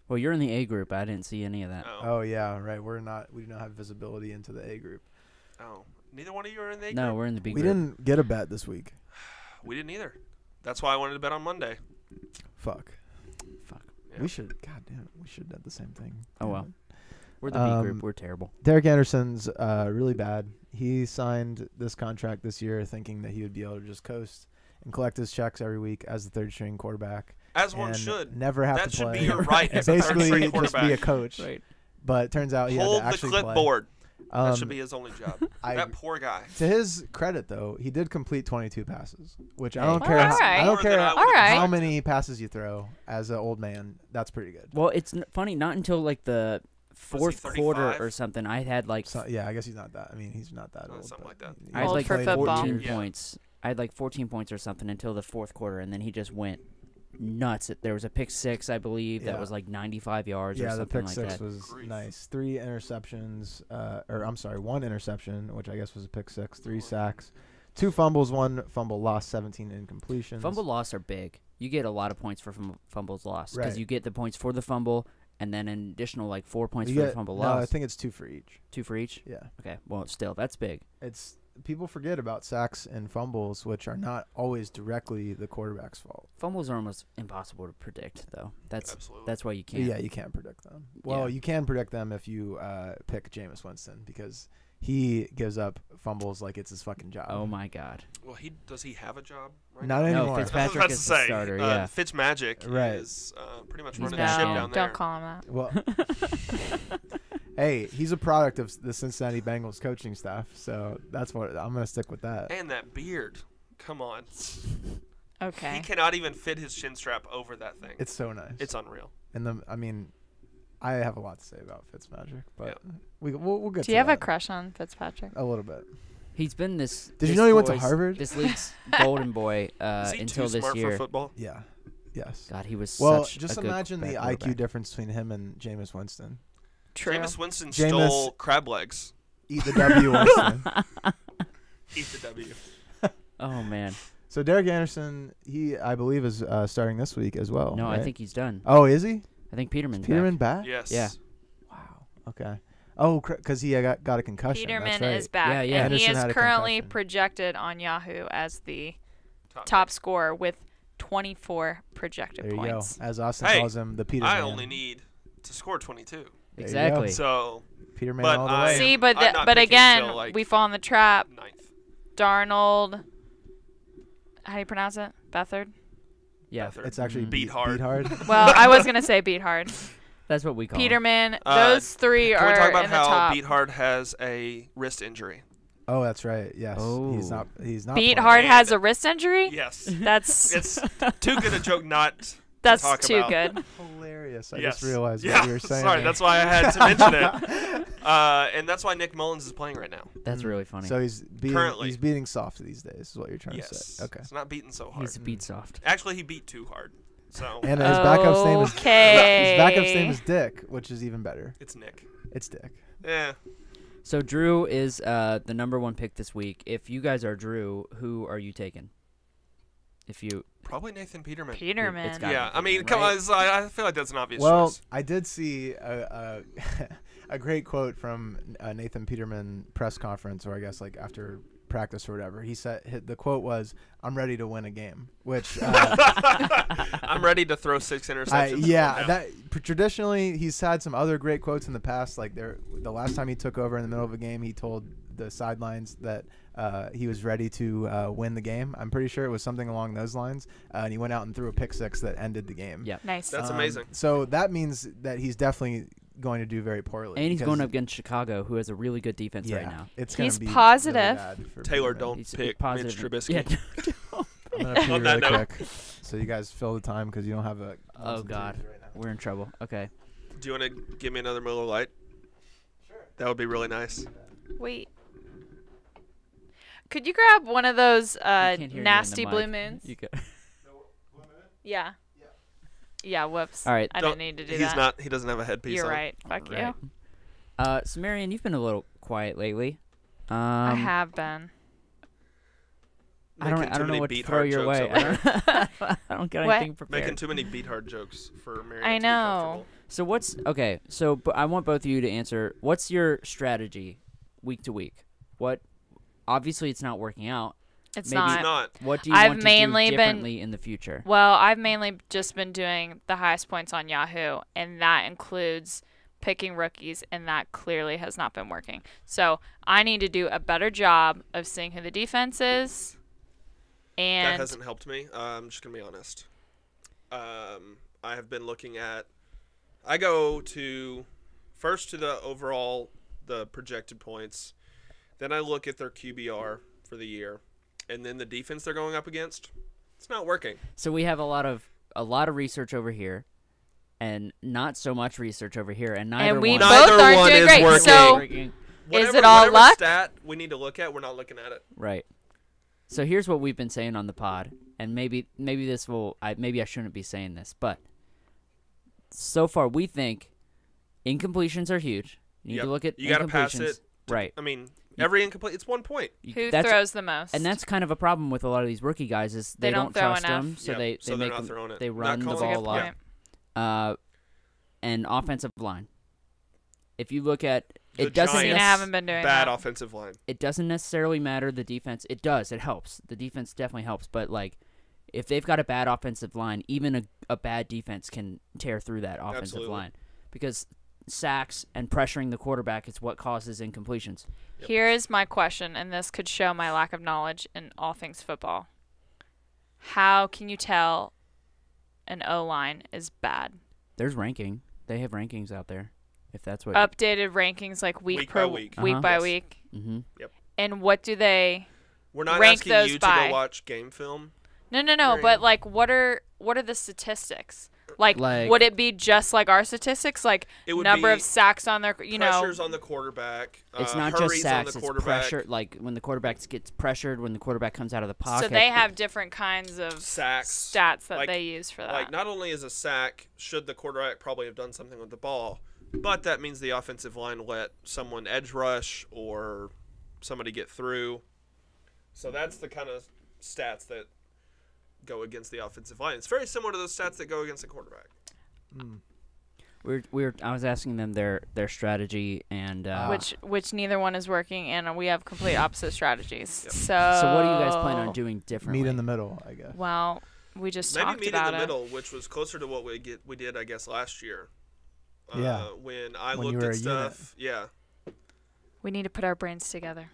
Well, you're in the A group. I didn't see any of that. Oh yeah, right. We do not have visibility into the A group. Oh, neither one of you are in the A No, group? we're in the B We group. didn't get a bet this week. We didn't either. That's why I wanted to bet on Monday. Fuck. Fuck. Yeah. We should. God damn it. We should have done the same thing. Oh, Damn well. it. We're the B Um, group. We're terrible. Derek Anderson's really bad. He signed this contract this year thinking that he would be able to just coast and collect his checks every week as the third string quarterback. As one and should. never have That to should play. be your right and as a third basically string just be a quarterback. coach. Right. But it turns out he Hold had the to actually play. clipboard. That should Um, be his only job. I- That poor guy. To his credit, though, he did complete 22 passes, which I Hey. don't Well, care. alright. I don't More than care I would've Alright. how expected. many passes you throw as an old man. That's pretty good. Well, it's funny. Not until like the fourth quarter 35? or something, I had like So, yeah, I guess he's not that. I mean, he's not that old. something but like that. he- I had Old like for football. 14 Yeah. points. I had like 14 points or something until the fourth quarter, and then he just went nuts. There was a pick six, I believe, that Yeah. was like 95 yards or Yeah, the something pick like six that. was Grief. nice. 3 interceptions, or I'm sorry, 1 interception, which I guess was a pick six. 3 sacks, 2 fumbles, 1 fumble lost, 17 incompletions. Fumble loss are big. You get a lot of points for fumbles lost because Right. you get the points for the fumble and then an additional like 4 points You for get, the fumble no, loss. I think it's 2 for each. 2 for each. Yeah, Okay, well, still that's big. it's people forget about sacks and fumbles, which are not always directly the quarterback's fault. Fumbles are almost impossible to predict, though. Absolutely. That's why you can't. Yeah, you can't predict them. Well, Yeah. you can predict them if you pick Jameis Winston because he gives up fumbles like it's his fucking job. Oh my God. Well, does he have a job right Not now? anymore. No, I was Fitzpatrick about to is the say, starter. Yeah. Fitzmagic Right. is pretty much He's running back. the ship No, down there. Don't call him that. Well, hey, he's a product of the Cincinnati Bengals coaching staff, so that's what I'm gonna stick with that. And that beard. Come on. He Okay. cannot even fit his chin strap over that thing. It's so nice. It's unreal. And I have a lot to say about Fitzmagic, but we'll get. Do you have a crush on Fitzpatrick? a little bit? He's been this. Did you this know he went to boy's- Harvard? This league's golden boy Is he until too this smart year. for football? Yeah. Yes. God, he was Well, such just a good imagine the quarterback. IQ difference between him and Jameis Winston. True. Jameis Winston Jameis- stole crab legs. Eat the W, Winston. Eat the W. Oh man, So Derek Anderson, I believe, is starting this week as well. no, I right? think he's done. Oh, is he? I think Peterman's Peterman back. back? Yes. Yeah. Wow. Okay. Oh, because he got a concussion. Peterman That's right. is back. Yeah, yeah. And he Henderson is had a currently concussion. projected on Yahoo as the Top top pick. scorer with 24 projected There you points. go. As Austin Hey, calls him, the Peterman. I only need to score 22. There you go. Exactly. So Peterman but all the I- way. See, I'm but not but picking again, till, like, we fall in the trap. 9th. Darnold. How do you pronounce it? Beathard? Yeah, Beathard. It's actually Mhm. Beat hard. Beat hard. Well, I was going to say beat hard. that's what we call him. Peterman, Uh, those three Can are we talk about in the how top. Beathard has a wrist injury? Oh, that's right. Yes. Oh. He's not. Beat playing. hard And- has a wrist injury? Yes. That's It's too good a joke not to that's talk too about. good. Hilarious. I Yes. just realized Yeah. what you were saying. Sorry, there. that's why I had to mention it. And that's why Nick Mullins is playing right now. That's really funny. So he's beating. Currently. He's beating soft these days. Is what you're trying to Yes. say. Okay. It's not beating so hard. He's beat soft. Actually, he beat too hard. So And his backup's name is Okay. his backup's name is Dick, which is even better. it's Nick. It's Dick. Yeah. So Drew is the #1 pick this week. If you guys are Drew, who are you taking? If you Probably Nathan Peterman. Peterman. It's gotta Yeah, be I mean, Peterman, come right? on. I feel like that's an obvious Well, choice. I did see a great quote from Nathan Peterman press conference, or I guess like after practice or whatever. He said the quote was, "I'm ready to win a game," which I'm ready to throw 6 interceptions. yeah, now. that traditionally he's had some other great quotes in the past. Like the last time he took over in the middle of a game, he told the sidelines that he was ready to win the game. I'm pretty sure it was something along those lines, and he went out and threw a pick six that ended the game. yeah, Nice. That's amazing. So that means that he's definitely going to do very poorly. and he's because- going up against Chicago, who has a really good defense right now. It's gonna He's be positive. really bad for Taylor, Peterman. don't He's pick positive. Mitch Trubisky. Yeah. I'm gonna pee On that really note. quick, so you guys fill the time because you don't have a. Oh, God. right now. We're in trouble. Okay. Do you want to give me another Miller Lite? Sure. That would be really nice. Wait. Could you grab one of those can't hear you in the nasty mic. blue moons? You go. Yeah. Yeah, whoops. All right. I Don't- didn't need to do He's that. not. He doesn't have a headpiece You're on. right. Fuck Right. you. So Marion, you've been a little quiet lately. I have been. I don't Making too know many what to beat throw hard your jokes way. over there. I don't get What? anything prepared. Making too many beat hard jokes for Marion. I to be know. comfortable. So what's okay? So but I want both of you to answer. What's your strategy, week to week? What? Obviously, it's not working out. It's Maybe It's not. not. What do you I've want to mainly do been- differently in the future? Well, I've mainly just been doing the highest points on Yahoo, and that includes picking rookies, and that clearly has not been working. So I need to do a better job of seeing who the defense is. That And hasn't helped me. I'm just gonna be honest. I have been looking at. I go to first to the overall, the projected points, then I look at their QBR for the year, and then the defense they're going up against. It's not working. So we have a lot of research over here, and not so much research over here, and neither we one both Neither aren't one doing is great. working. So working. it all whatever luck? stat we need to look at, we're not looking at it. Right. So here's what we've been saying on the pod, and maybe this will maybe I shouldn't be saying this, but so far we think incompletions are huge. You need Yep. to look at You gotta pass incompletions. it. Right. I mean, every incomplete, it's 1 point. who That's- throws the most? And that's kind of a problem with a lot of these rookie guys is They they don't throw trust enough. them, so Yep. they So they're make not them, throwing it. they Not run the That's a calling good ball a lot. point. And offensive line. If you look at The it, doesn't Cena Giants, haven't been doing Bad that. offensive line. it doesn't necessarily matter the defense. It does. It helps. The defense definitely helps. But like, if they've got a bad offensive line, even a bad defense can tear through that offensive Absolutely. line, because sacks and pressuring the quarterback is what causes incompletions. Yep. Here is my question, and this could show my lack of knowledge in all things football. How can you tell an O-line is bad? There's ranking. They have rankings out there. If that's what. Updated rankings like week Week per by week. Uh-huh. by Yes. week. Mm-hmm. And what do they We're not rank asking those you by? to go watch game film. No, Marion. but like what are the statistics? Like Like- would it be just like our statistics, like It would number be of sacks on their, pressures on the quarterback. It's not just hurries sacks. on the It's quarterback. pressure. Like when the quarterback gets pressured, when the quarterback comes out of the pocket. so they have different kinds of Sacks. stats that Like- they use for that. Like, not only is a sack, should the quarterback probably have done something with the ball, but that means the offensive line let someone edge rush or somebody get through. So that's the kind of stats that go against the offensive line. It's very similar to those stats that go against the quarterback. I was asking them their strategy and which neither one is working, and we have complete opposite strategies. Yep. So what do you guys plan on doing differently? Meet in the middle, I guess. Well, we just Maybe talked meet about in the it. middle, which was closer to what we did, I guess, last year. Yeah. When I When you looked were at a stuff. Yeah. We need to put our brains together.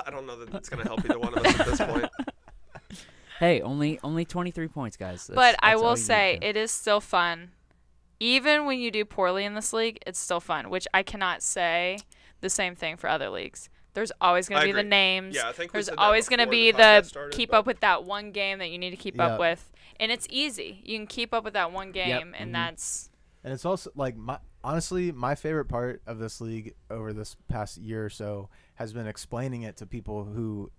I don't know that that's going to help either one of us at this point. Hey, only 23 points, guys. But I that's all will you say, need to. it is still fun. Even when you do poorly in this league, it's still fun, which I cannot say the same thing for other leagues. There's always going I to be the agree. names. Yeah, I think we There's said that always going to before be the the podcast started, keep but- up with that one game that you need to keep Yeah. up with. And it's easy. You can keep up with that one game, and Mhm. that's... And it's also like honestly, my favorite part of this league over this past year or so has been explaining it to people who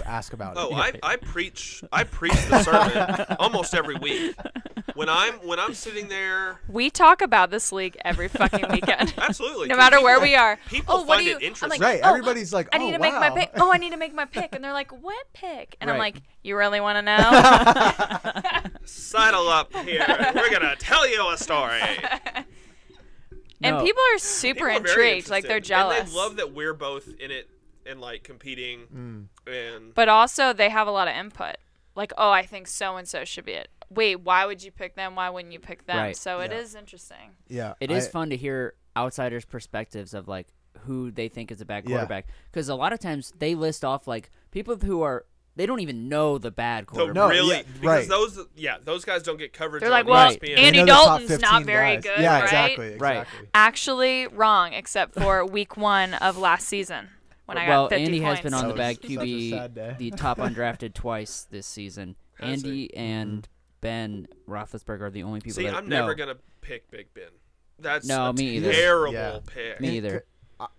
ask about Oh, it. I preach the sermon almost every week. When I'm sitting there, We talk about this league every fucking weekend. absolutely. No 'cause matter people- where we are. People Oh, what find do you... it interesting. I'm like, Right, oh, everybody's like, I need "Oh, to make my wow." pick. Oh, I need to make my pick. And they're like, what pick? And I'm Right. like, you really want to know? Sidle up here. We're gonna tell you a story. And No. people are super People are very intrigued. Like, they're interested, and jealous. they love that we're both in it and like competing. And But also, they have a lot of input. Like, oh, I think so-and-so should be it. Wait, why would you pick them? Why wouldn't you pick them? Right. So it Yeah. is interesting. Yeah, It is fun to hear outsiders' perspectives of like who they think is a bad Yeah. quarterback, because a lot of times they list off like people who are they don't even know the bad so quarterback. No, really, yeah, because right. those guys don't get coverage. They're on like, well, ESPN. They Andy know the top Dalton's not 15 very guys. good, Yeah, right? exactly. Right. Actually, wrong, except for week 1 of last season when I well, got 50 Andy points. has been on the That bad was such a sad day. QB, the top undrafted twice this season. Has he? Andy and Ben Roethlisberger are the only people See, that I'm no, never gonna pick Big Ben. That's No, a me either. terrible Yeah. pick. Me either.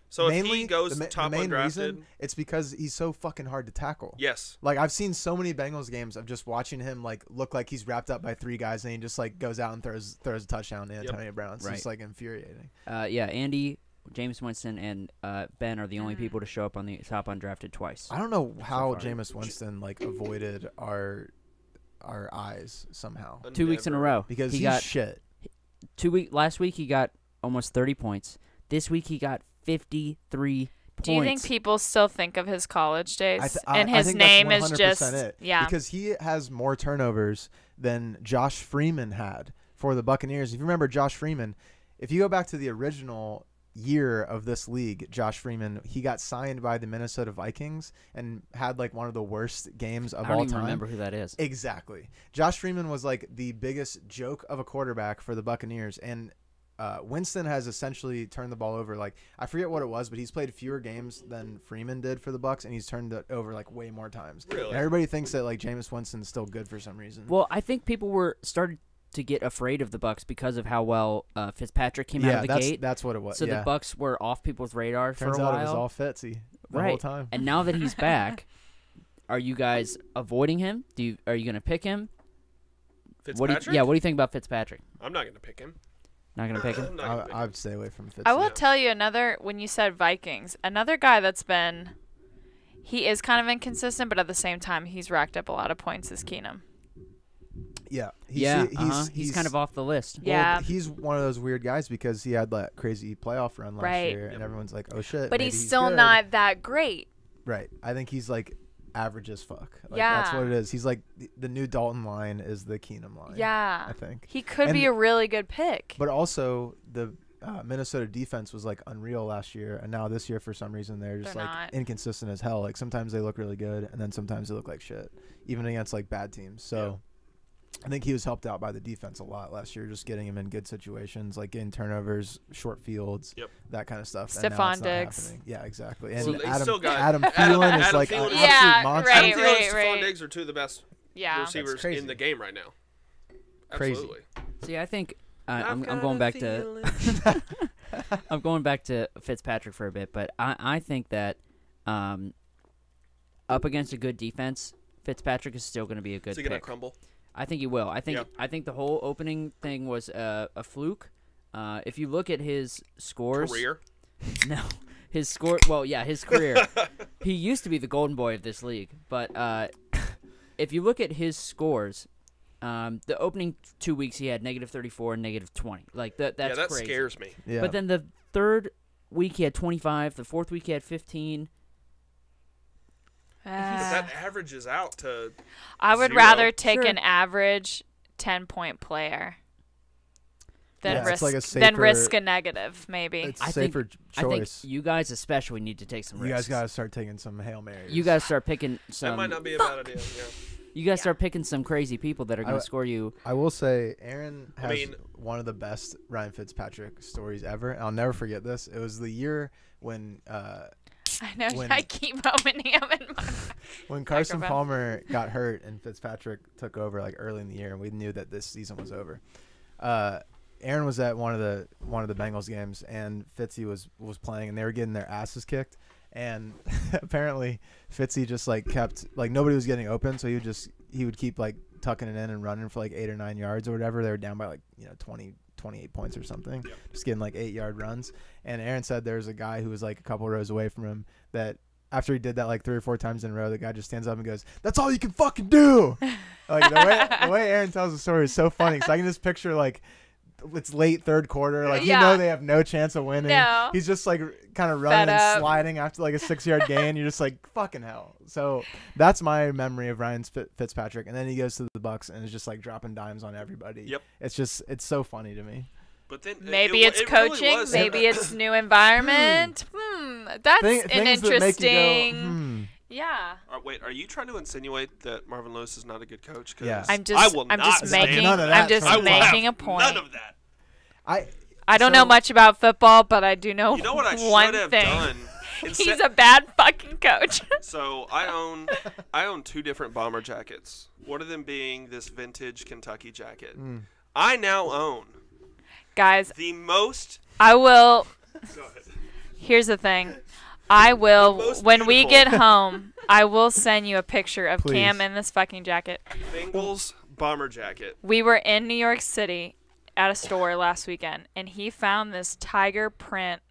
So if Mainly, he goes the top main undrafted, reason, it's because he's so fucking hard to tackle. yes. Like, I've seen so many Bengals games of just watching him like look like he's wrapped up by 3 guys, and he just like goes out and throws a touchdown to Antonio Brown. It's Right. just like infuriating. Yeah, Andy, James Winston, and Ben are the only people to show up on the top undrafted twice. I don't know how far. Jameis Winston like avoided our eyes somehow 2 weeks in a row because he he's got shit. last week he got almost 30 points. This week he got 53 points. Do you think people still think of his college days? I And his think name that's is 100% just... it. Yeah. Because he has more turnovers than Josh Freeman had for the Buccaneers. If you remember Josh Freeman, if you go back to the original year of this league, Josh Freeman, he got signed by the Minnesota Vikings and had like one of the worst games of I don't all even time. remember who that is. Exactly. Josh Freeman was like the biggest joke of a quarterback for the Buccaneers, and Winston has essentially turned the ball over. Like, I forget what it was, but he's played fewer games than Freeman did for the Bucs, and he's turned it over like way more times. Really? And everybody thinks that like Jameis Winston's still good for some reason. Well, I think people were started to get afraid of the Bucks because of how well Fitzpatrick came out of the gate. that's what it was. So yeah. the Bucks were off people's radar Turns for a out while. it was all Fitzy the right. whole time. And now that he's back, are you guys avoiding him? Are you going to pick him? Fitzpatrick? What do you think about Fitzpatrick? I'm not gonna pick him. Not going to pick him? I'm not gonna pick I him. would stay away from Fitzy. I will Yeah. tell you another, when you said Vikings, another guy that's been, he is kind of inconsistent, but at the same time, he's racked up a lot of points is Keenum. Yeah. He's kind of off the list. Well, Yeah. he's one of those weird guys because he had that crazy playoff run last Right. year, and everyone's like, "Oh shit!" But maybe he's still good. not that great. Right. I think he's like average as fuck. Like, that's Yeah. what it is. He's like the new Dalton line is the Keenum line. Yeah. I think. He could be And- a really good pick. But also the Minnesota defense was like unreal last year, and now this year for some reason they're just They're like not. inconsistent as hell. Like sometimes they look really good, and then sometimes they look like shit, even against like bad teams. So. I think he was helped out by the defense a lot last year, just getting him in good situations, like getting turnovers, short fields, that kind of stuff. And now Stephon it's not Diggs. happening. Yeah, exactly. And Well, they Adam, still got- Adam Thielen is Adam like Thielen an is- Yeah, absolute monster. right, Adam Thielen and Stephon right. Diggs are two of the best Yeah. receivers crazy. in the game right now. Crazy. Absolutely. See, I think I'm I've going got back a to I'm going back to Fitzpatrick for a bit, but I think that up against a good defense, Fitzpatrick is still going to be a good Is he gonna pick. crumble? I think he will. I think Yep. I think the whole opening thing was a fluke. If you look at his scores, Career? no, his score. Well, yeah, his career. He used to be the golden boy of this league, but if you look at his scores, The opening 2 weeks he had -34 and -20. Like that's yeah, that crazy. scares me. Yeah. But then the third week he had 25. The fourth week he had 15. But that averages out to I would 0. rather take Sure. an average 10-point player than Yeah, it's risk like a than safer- risk a negative, maybe. It's I safer think- I think choice. you guys especially need to take some You risks. guys gotta start taking some Hail Marys. You guys start picking that some. might not be a bad idea. Yeah. You guys start picking some crazy people that are going I- to score you. I will say, Aaron I has mean- one of the best Ryan Fitzpatrick stories ever. I'll never forget this. It was the year when I know. when- I keep opening him in my. when Carson Microphone. Palmer got hurt and Fitzpatrick took over like early in the year, and we knew that this season was over. Aaron was at one of the Bengals games, and Fitzy was playing, and they were getting their asses kicked. And apparently, Fitzy just like kept like nobody was getting open, so he would keep like tucking it in and running for like 8 or 9 yards or whatever. They were down by like 28 points or something, Yep. just getting like 8-yard runs. And Aaron said there was a guy who was like a couple rows away from him that after he did that like 3 or 4 times in a row, the guy just stands up and goes, "That's all you can fucking do." Like the way Aaron tells the story is so funny. So I can just picture like it's late third quarter, like Yeah. they have no chance of winning. No. He's just like kind of running and up. sliding after like a 6-yard gain. You're just like fucking hell. So that's my memory of Ryan Fitzpatrick. And then he goes to the Bucks and is just like dropping dimes on everybody. Yep. It's so funny to me. But then Maybe it's it really coaching. was. Maybe it's new environment. That's Things an that make you go, interesting. Yeah. Wait, are you trying to insinuate that Marvin Lewis is not a good coach? 'Cause Yes. I'm I will I'm not just stand making None of that I'm just from- I will making a have point. None of that. I don't so- know much about football, but I do know You know what I one should have thing. done? He's a bad fucking coach. So I own 2 different bomber jackets. One of them being this vintage Kentucky jacket. I now own Guys, the most. I will. Go ahead. Here's the thing. I will, most when we beautiful. get home, I will send you a picture of Please. Cam in this fucking jacket. Bengals bomber jacket. We were in New York City at a store last weekend, and he found this tiger print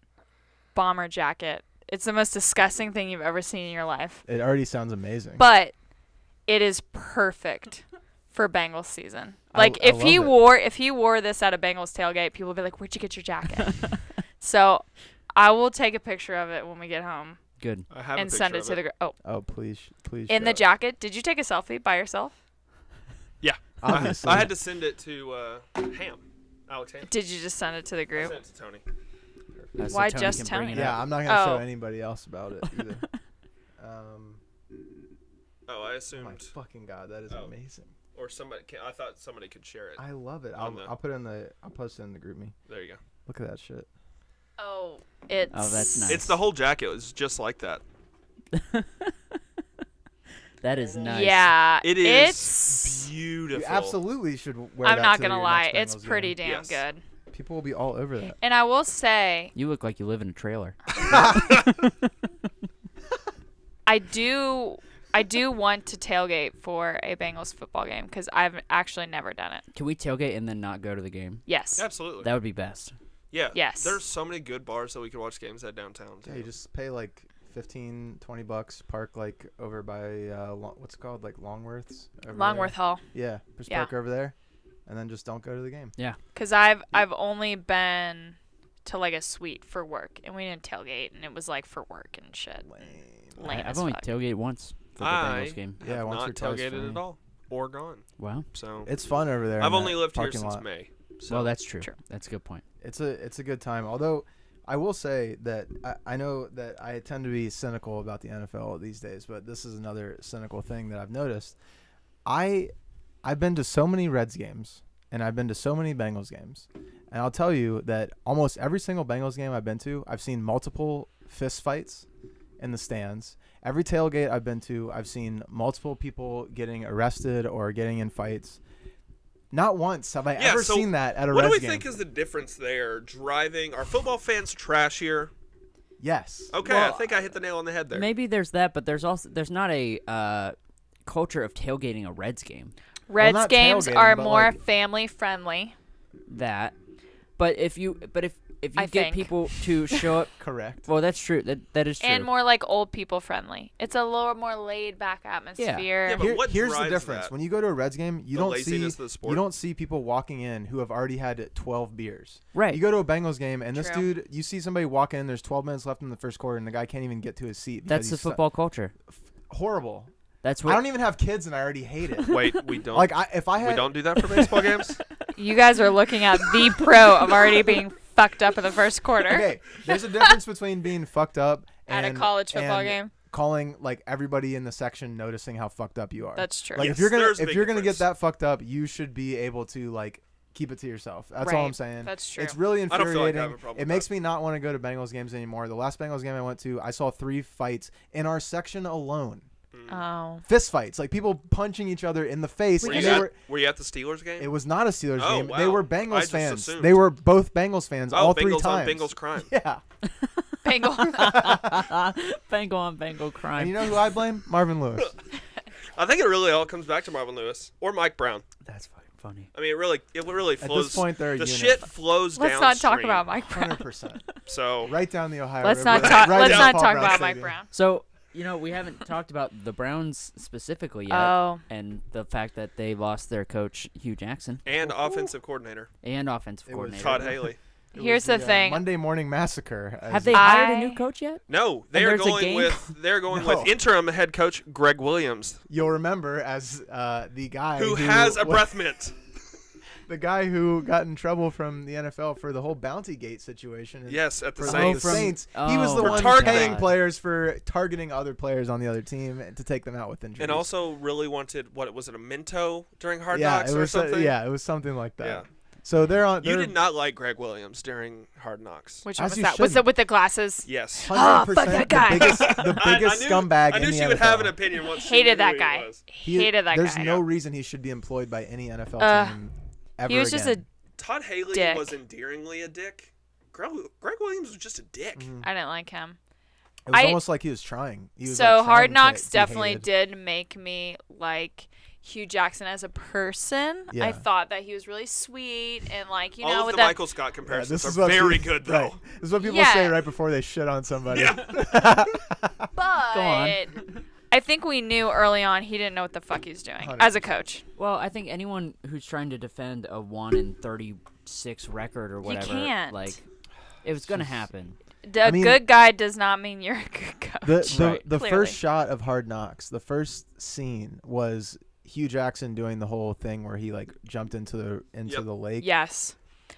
bomber jacket. It's the most disgusting thing you've ever seen in your life. It already sounds amazing. But it is perfect for Bengals season. Like I if he love it. wore this at a Bengals tailgate, people would be like, "Where'd you get your jacket?" So I will take a picture of it when we get home Good. I have and a send picture it to of the Oh, please. in show the it. jacket. Did you take a selfie by yourself? Yeah. Obviously. I had to send it to Ham. Alex Ham. Did you just send it to the I group? sent it to Tony. So Why Tony just can bring Tony? it Yeah, up. I'm not gonna show Oh. anybody else about it either. Oh, I Oh assumed. my fucking god, that is Oh. amazing. Or somebody. I thought somebody could share it. I love it. On the- I'll put it in the. I'll post it in the group me. There you go. Look at that shit. Oh, it's. Oh, that's nice. It's the whole jacket. It was just like that. That is nice. Yeah, It is It's. beautiful. You absolutely should wear I'm that not to gonna your lie, next it's Bengals pretty game. damn Yes. good. People will be all over that. And I will say, You look like you live in a trailer. I do want to tailgate for a Bengals football game because I've actually never done it. Can we tailgate and then not go to the game? Yes. Absolutely. That would be best. Yeah. Yes. There's so many good bars that we could watch games at downtown. Yeah, too. you just pay like $15-20, park like over by what's it called, like Longworth's. over Longworth Hall. there. Yeah, just Yeah. park over there, and then just don't go to the game. Because I've only been to like a suite for work, and we didn't tailgate, and it was like for work and shit. Lame I've as only fuck. tailgated once for the I Bengals game. Yeah, have once not or twice for tailgated me. at all or gone. Wow. So It's fun over there. I've in only that lived here parking since lot. May. So Well, that's true. True. That's a good point. It's a good time. Although I will say that I know that I tend to be cynical about the NFL these days, but this is another cynical thing that I've noticed. I've been to so many Reds games and I've been to so many Bengals games, and I'll tell you that almost every single Bengals game I've been to, I've seen multiple fist fights in the stands. Every tailgate I've been to, I've seen multiple people getting arrested or getting in fights. Not once have I ever so seen that at a what Reds do we game. think is the difference there? Driving, are football fans trashier? Yes. Okay, Well, I think I hit the nail on the head there. Maybe there's that, but there's not a culture of tailgating a Reds game. Reds not games tailgating, are but, more like- family friendly. That, but if if you I get think. people to show up, Correct. well, that's true. That is true. And more like old people friendly. It's a little more laid back atmosphere. Yeah, but what Here's the drives difference. that? When you go to a Reds game, you The don't see laziness of the sport? you don't see people walking in who have already had 12 beers. Right. You go to a Bengals game and this True. dude, you see somebody walk in. There's 12 minutes left in the first quarter, and the guy can't even get to his seat. That's the because he's football culture. horrible. That's I what. don't even have kids, and I already hate it. Wait, we don't. Like if I we had don't do that for baseball games. You guys are looking at the pro of already being fucked up in the first quarter okay, there's a difference between being fucked up at a and, college football and game. calling like everybody in the section noticing how fucked up you are. That's true. Like Yes, if you're there's a if big you're gonna get difference. that fucked up, you should be able to like keep it to yourself. That's all Right. I'm saying. That's true. It's really I don't feel like I infuriating. have a problem It with makes that. me not want to go to Bengals games anymore. The last Bengals game I went to, I saw 3 fights in our section alone. Oh. Fist fights, like people punching each other in the face. Were and you, they at, were you at the Steelers game? it was not a Steelers Oh, game. They wow. were I Bengals just fans. assumed. They were both Bengals fans all Bengals 3 on times. Bengals crime. Yeah. Bengal. Bengal on Bengal crime. And you know who I blame? Marvin Lewis. I think it really all comes back to Marvin Lewis or Mike Brown. That's fucking funny. I mean, it really At flows. this point, they're a the unit. shit flows Let's downstream. not talk about Mike Brown. 100%. So Right down the Ohio Let's River. not talk. right Let's down not Paul talk Brown about Mike Stadium. Brown. So we haven't talked about the Browns specifically yet, Oh. and the fact that they lost their coach Hugh Jackson and offensive coordinator and offensive It was coordinator. Todd Haley. It Here's was the thing. Monday Morning Massacre. as Have they it- hired a I- new coach yet? No, they And are there's a going game? No. with interim head coach Greg Williams, You'll remember as the guy who has a wa- breath mint. the guy who got in trouble from the NFL for the whole Bounty Gate situation. Yes, at the For Saints. the Saints. He was Oh the For one targeting. paying players for targeting other players on the other team to take them out with injuries. And also really wanted what was it, a Minto during Hard yeah, Knocks it or was something? yeah, it was something like that. Yeah. So they're on. You They're did not like Greg Williams during Hard Knocks. Which one As was you that? Was shouldn't. it with the glasses? Yes. 100% fuck that guy. the biggest I knew, scumbag I knew in the she would NFL. have an opinion once she knew Hated that who he guy. was. Hated that There's guy. no reason he should be employed by any NFL Uh, team ever He was just a. again. Todd Haley Dick. was endearingly a dick. Greg Williams was just a dick. Mhm. I didn't like him. It was I- almost like he was trying. He was, So like, Hard trying to Knocks be definitely hated. did make me like Hugh Jackson as a person. Yeah. I thought that he was really sweet and like you All know of with the that. Michael Scott Yeah, comparisons this is are what very people- good, though. Right. This is what people Yeah. say right before they shit on somebody. Yeah. But Go on. I think we knew early on he didn't know what the fuck he's doing 100%. as a coach. Well, I think anyone who's trying to defend a 1-36 record or whatever, can't. like, it was gonna happen. A mean- good guy does not mean you're a good coach. The Right. the Clearly. first shot of Hard Knocks, the first scene was Hugh Jackson doing the whole thing where he like jumped into Yep. the lake. Yes,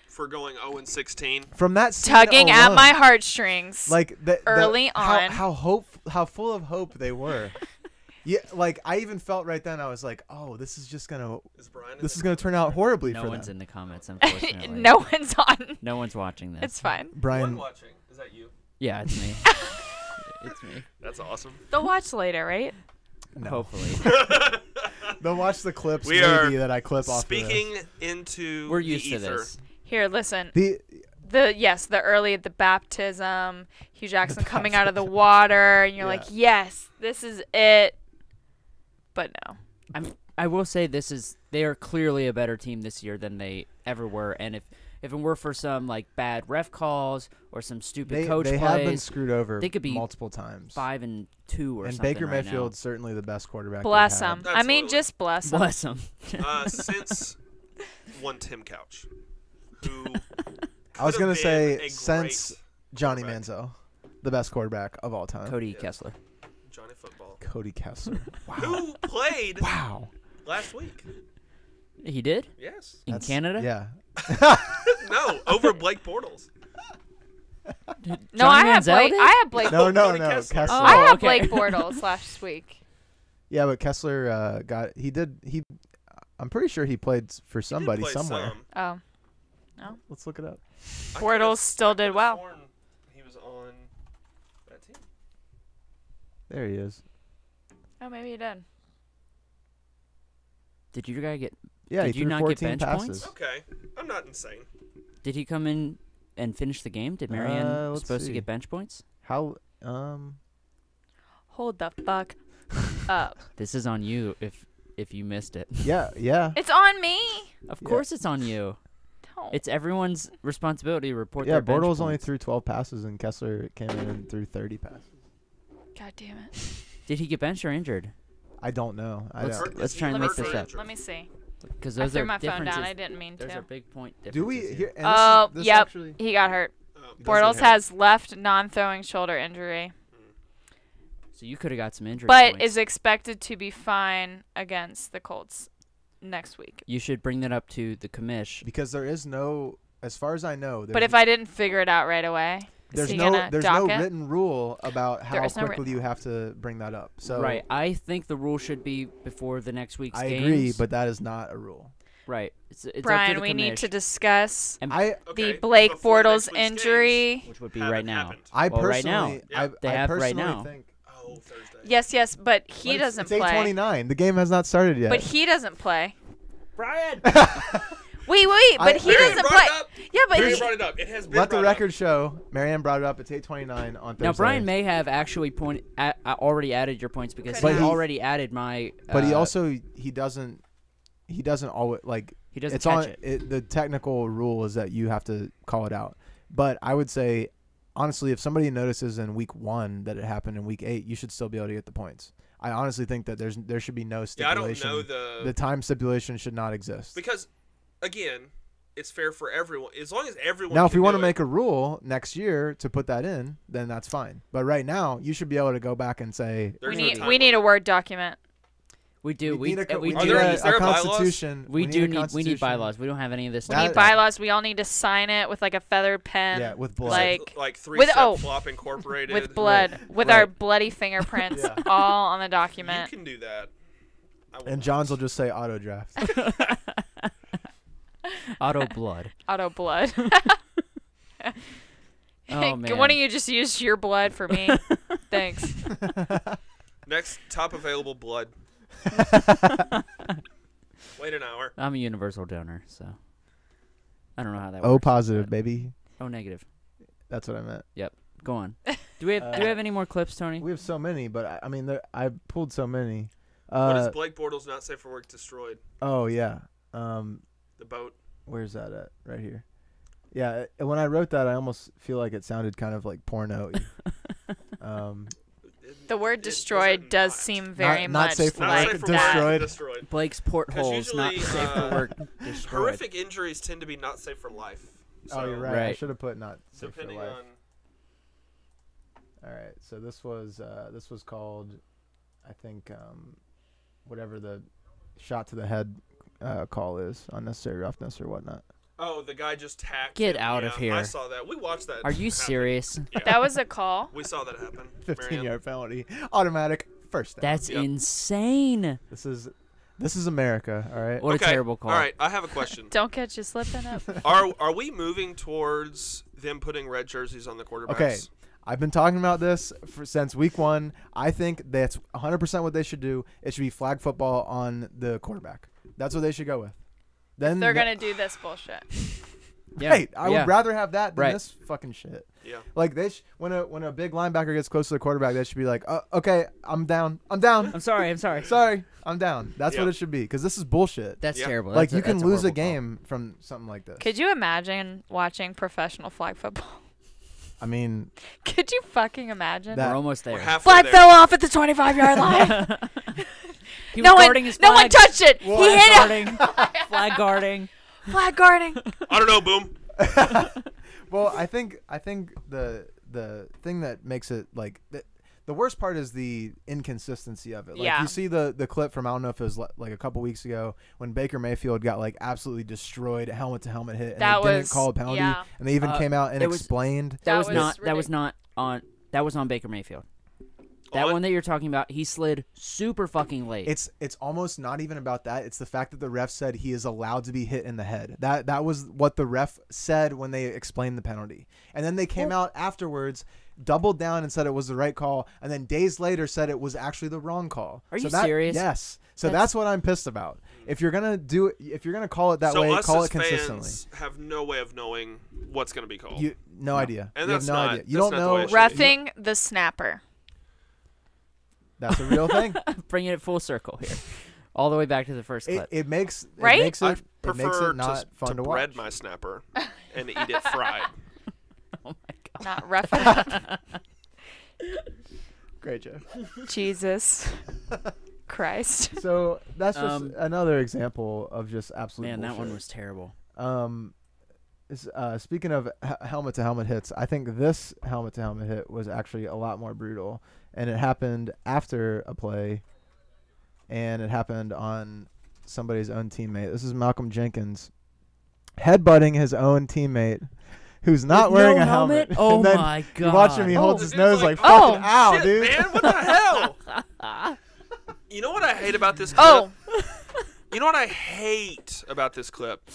For going 0-16. From that scene tugging at alone, my heartstrings. like early on. how full of hope they were. Yeah, like I even felt right then I was like, oh, this is just gonna Is Brian this is gonna turn out horribly No for one's them. in the comments, unfortunately. no one's on. No one's watching this. It's fine. Brian, watching. Is that you? Yeah, it's me. It's me. That's awesome. They'll watch later, right? no. Hopefully. They'll watch the clips We maybe are that I clip off. Speaking into We're the used to ether. this. Here, listen. The The baptism, Hugh Jackson coming out of the water, and you're Yeah. like, yes, this is it. But no. I will say they are clearly a better team this year than they ever were, and if it were for some like bad ref calls or some stupid coach they have been plays, screwed over they could be multiple times. 5-2 or and something. Baker right Mayfield's certainly the best quarterback. Bless they've had. him. I mean, Absolutely. just bless now. him. Bless them. Since one Tim Couch, who I was could gonna have say been a since great Johnny quarterback. Manziel, the best quarterback of all time. Cody Yes. Kessler. Johnny Football, Cody Kessler. Wow. who played Wow. last week. He did Yes. in That's- Canada. Yeah. No, over Blake Bortles. No, Johnny Manziel did? I have Blake. No, Cody no, Kessler. Kessler. Oh, I have okay. Blake Bortles last week. Yeah, but Kessler I'm pretty sure he played for He did somebody play somewhere. some. Oh, Let's look it up. I Bortles could've- still I did could've well. sworn He was on that team. There he is. oh, maybe he did. Did your guy get? Yeah, Did he you threw not get 14 bench passes. points? Okay, I'm not insane. Did he come in and finish the game? Did Marion let's supposed see. to get bench points? How Hold the fuck up. This is on you if you missed it. yeah. It's on me. Of Yeah. course it's on you. Don't No. It's everyone's responsibility to report Yeah, their bench Bortles only points. threw 12 passes, and Kessler came in and threw 30 passes. God damn it. Did he get benched or injured? I don't know. Let's try and Let me make this see. up. Let me see. Because I those threw are my phone differences. down. I didn't mean Those to. are big point differences. Do we here. here? And Oh, this yep. Actually, He got hurt. Oh, Bortles doesn't has left non-throwing shoulder injury, So you could have got some injury but points. is expected to be fine against the Colts next week. You should bring that up to the commish. because there is no, as far as I know, But if I didn't figure it out right away, is there's he no gonna there's dock no it? written rule about how There is no quickly you have to bring that up. So Right. I think the rule should be before the next week's I games. agree, but that is not a rule. Right. It's up to Brian, the we need commish, to discuss I Okay, the Blake before next Bortles week's games, injury. which would be haven't right now. happened. I Well, right now. personally Yeah. They I have right personally now. think Oh, Thursday. Yes, but But he it's- doesn't it's play. 8:29. The game has not started yet. But he doesn't play. Brian. Wait, I- but he Marianne doesn't brought play. it up. Yeah, but Marianne he, brought it up. It has been Let the brought record up. show. Marianne brought it up. It's 8:29 on Thursday. Now Brian may have actually already added your points because Could he have. already added my. But he also he doesn't always like. he doesn't It's catch on it. the technical rule is that you have to call it out. But I would say, honestly, if somebody notices in week 1 that it happened in week 8, you should still be able to get the points. I honestly think that there should be no Yeah, I stipulation. don't know The time stipulation should not exist. because, again, it's fair for everyone. As long as everyone. Now, if can we want to do it. make a rule next year to put that in, then that's fine. But right now, you should be able to go back and say There's we no need time we need a limit. Word document. We do. We need a, we we Are do. need there- a, is there a a bylaws? constitution. We need do a need. We need constitution. bylaws. We don't have any of this. We That- stuff. need bylaws. We all need to sign it with like a feathered pen. Yeah, with blood. Like three with- step oh, flop incorporated. with blood, with Right. our bloody fingerprints Yeah. all on the You document. can do that. I will And not. John's will just say auto draft. Auto blood. Auto blood. Oh man. Why don't you just use your blood for me? Thanks. Next, top available blood. Wait an hour. I'm a universal donor, so I don't know how that O works. positive, but- baby. O negative. That's what I meant. Go on. Do we have any more clips, Tony? We have so many, but I mean, I pulled so many. What is Blake Bortles not safe for work destroyed? Oh yeah. The boat. Where's that at? Right here. Yeah. When I wrote that, I almost feel like it sounded kind of like porno. The word It does destroyed it does not. seem very Not much safe for Not like safe for that. work Destroyed. destroyed. Blake's portholes not usually, safe for work. Destroyed. Horrific injuries tend to be not safe for life. So, Oh, you're right. I Right. should have put not safe for Depending life. on. All right. So this was called, I think, whatever the shot to the head call is, unnecessary roughness or whatnot. Oh, the guy just hacked. Get him. out Yeah, of here. I saw that. We watched that. Are you happen. serious? Yeah. That was a call. We saw that happen. 15-yard penalty, automatic first down. That's Yep. insane. This is America. All right. What Okay, a terrible call. All right, I have a question. Don't catch you slipping up. Are we moving towards them putting red jerseys on the quarterbacks? Okay. I've been talking about this since week 1. I think that's 100% what they should do. It should be flag football on the quarterback. That's what they should go with. Then They're gonna do this bullshit. Yeah. Right. I yeah. would rather have that than Right. this fucking shit. Yeah. Like when a big linebacker gets close to the quarterback, they should be like, okay, I'm down. I'm down. I'm sorry. I'm sorry. Sorry, I'm down. That's Yeah. what it should be, because this is bullshit. That's Yeah. terrible. Like That's you can that's lose a horrible call. game from something like this. Could you imagine watching professional flag football? I mean, Could you fucking imagine? That- We're almost there. We're halfway Flag there. fell off at the 25-yard line. He no was one, guarding his no one flag. touched it. He Flag hit it. guarding. Flag guarding. Flag guarding. I don't know. Boom. well, I think the thing that makes it like the worst part is the inconsistency of it. Like Yeah. you see the clip from, I don't know if it was like a couple weeks ago, when Baker Mayfield got like absolutely destroyed, helmet to helmet hit, and That they didn't was- call a penalty, yeah. and they even came out and it was- explained. That was was not. ridic- That was not on. That was on Baker Mayfield. That On- one that you're talking about, he slid super fucking late. It's almost not even about that. It's the fact that the ref said he is allowed to be hit in the head. That was what the ref said when they explained the penalty. And then they came out afterwards, doubled down and said it was the right call, and then days later said it was actually the wrong call. Are So you that- serious? Yes. So That's- that's what I'm pissed about. If you're gonna call it that so way, us call as it consistently. fans have no way of knowing what's going to be called. No idea. And you have that's no not- idea. You that's don't not the know. way it should be. Roughing the snapper. That's a real thing. Bringing it full circle here. all the way back to the first clip. It makes Right? It makes I it, it prefer makes it not fun to to bread watch. my snapper and eat it fried. Oh my god. Not rough it up. Great joke. Jesus Christ. So that's just another example of just absolute Man, bullshit. that one was terrible. Speaking of helmet to helmet hits, I think this helmet to helmet hit was actually a lot more brutal, and it happened after a play, and it happened on somebody's own teammate. This is Malcolm Jenkins headbutting his own teammate who's not With wearing no a helmet. Oh And then my you watch him, he God. holds Oh, his dude's nose like, like, oh, fucking ow, Shit, dude. man, what the hell? You know what I hate about this clip? Oh, You know what I hate about this clip?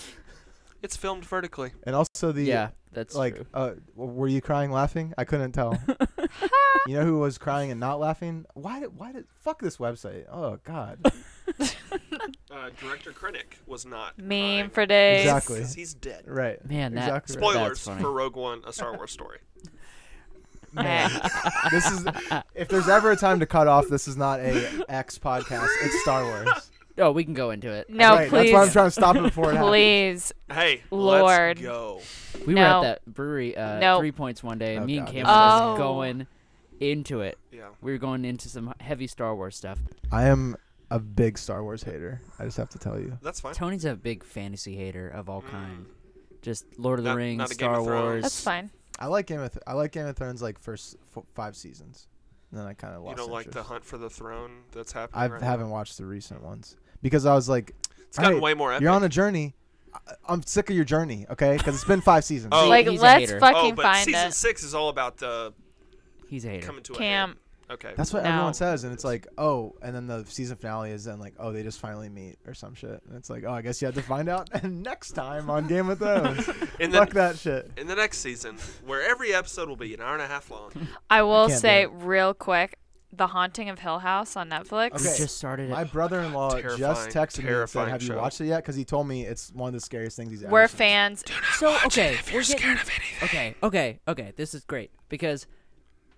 It's filmed vertically. And also the Yeah, that's like true. were you crying laughing? I couldn't tell. You know who was crying and not laughing? Why did fuck this website? Oh god. Director Krennic was not. meme crying for days. Exactly. 'cause he's dead. Right. Man, that exactly right. Spoilers That's funny. for Rogue One, a Star Wars story. Man, this is if there's ever a time to cut off, this is not a X podcast. It's Star Wars. Oh, we can go into it. No, Right, please. That's why I'm trying to stop it before it happens. Please. Hey, Lord. let's go. We were No. at that brewery, No. 3 Points one day, and Oh, me and God. Cam Oh. were going into it. Yeah. We were going into some heavy Star Wars stuff. I am a big Star Wars hater. I just have to tell you. That's fine. Tony's a big fantasy hater of all kind. Just Lord of the Not- Rings, not a Game Star of Thrones. Wars. That's fine. I like Game of Thrones like first 5 seasons. And then I kind of You lost don't like the interest. Hunt for the Throne that's happening I right haven't now? watched the recent ones because I was like, It's gotten "Alright, way more epic. you're on a journey. I'm sick of your journey, okay? Because it's been 5 seasons. Oh. Like, he's a let's hater. fucking but find season it. 6 is all about the He's a hater. coming to a Cam. head. Okay. That's what No. everyone says, and it's like, oh, and then the season finale is then like, oh, they just finally meet or some shit, and it's like, oh, I guess you had to find out next time on Game of Thrones. And Fuck then that shit. in the next season, where every episode will be an hour and a half long. I will can't say do real quick, The Haunting of Hill House on Netflix. Okay. We just started it. My brother-in-law just Terrifying, texted me and said, terrifying "Have you show. watched it yet?" Because he told me it's one of the scariest things he's ever We're seen. fans. So okay, if we're you're getting scared of anything. okay. This is great because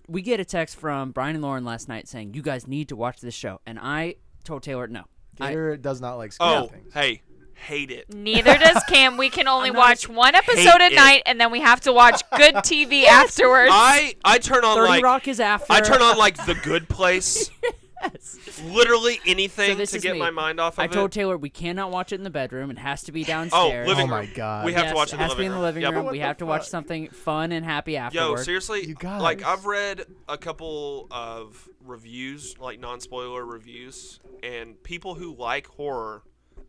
we get a text from Brian and Lauren last night saying you guys need to watch this show, and I told Taylor no. Gator does not like scary Oh, things. hey, hate it. Neither does Cam. We can only I'm not watch one episode a it. night, and then we have to watch good TV afterwards. I turn on 30 like Rock is after. I turn on like The Good Place. Yes. Literally So anything this to is get me. my mind off of I told it. Taylor we cannot watch it in the bedroom. It has to be downstairs. living Oh my room. god. We have to Yes, watch it it has to be in the living Yep. room. What We the have to watch fuck? something fun and happy Yo, afterward. seriously, You guys. like I've read a couple of reviews, like non-spoiler reviews, and people who like horror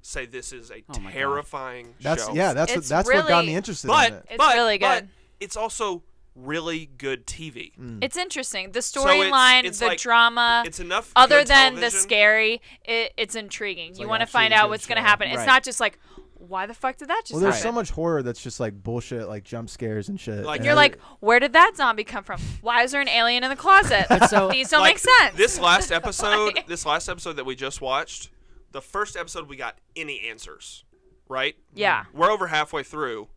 say this is a Oh my God. terrifying That's show. yeah. That's It's what got really- me interested but in it. It's but, really but good. it's also really good TV. It's interesting. The So storyline, it's the like- drama, It's enough. other good than the television. scary, it's intriguing. You like want to actually find a out good what's going to show. happen. Right. It's not just like, why the fuck did that just Well, there's happen? so much horror that's just like bullshit, like jump scares and shit. Like- and You're like, where did that zombie come from? Why is there an alien in the closet? so- These don't Like, make sense. This last episode, Like- this last episode that we just watched, the first episode we got any answers, right? Yeah. We're over halfway through,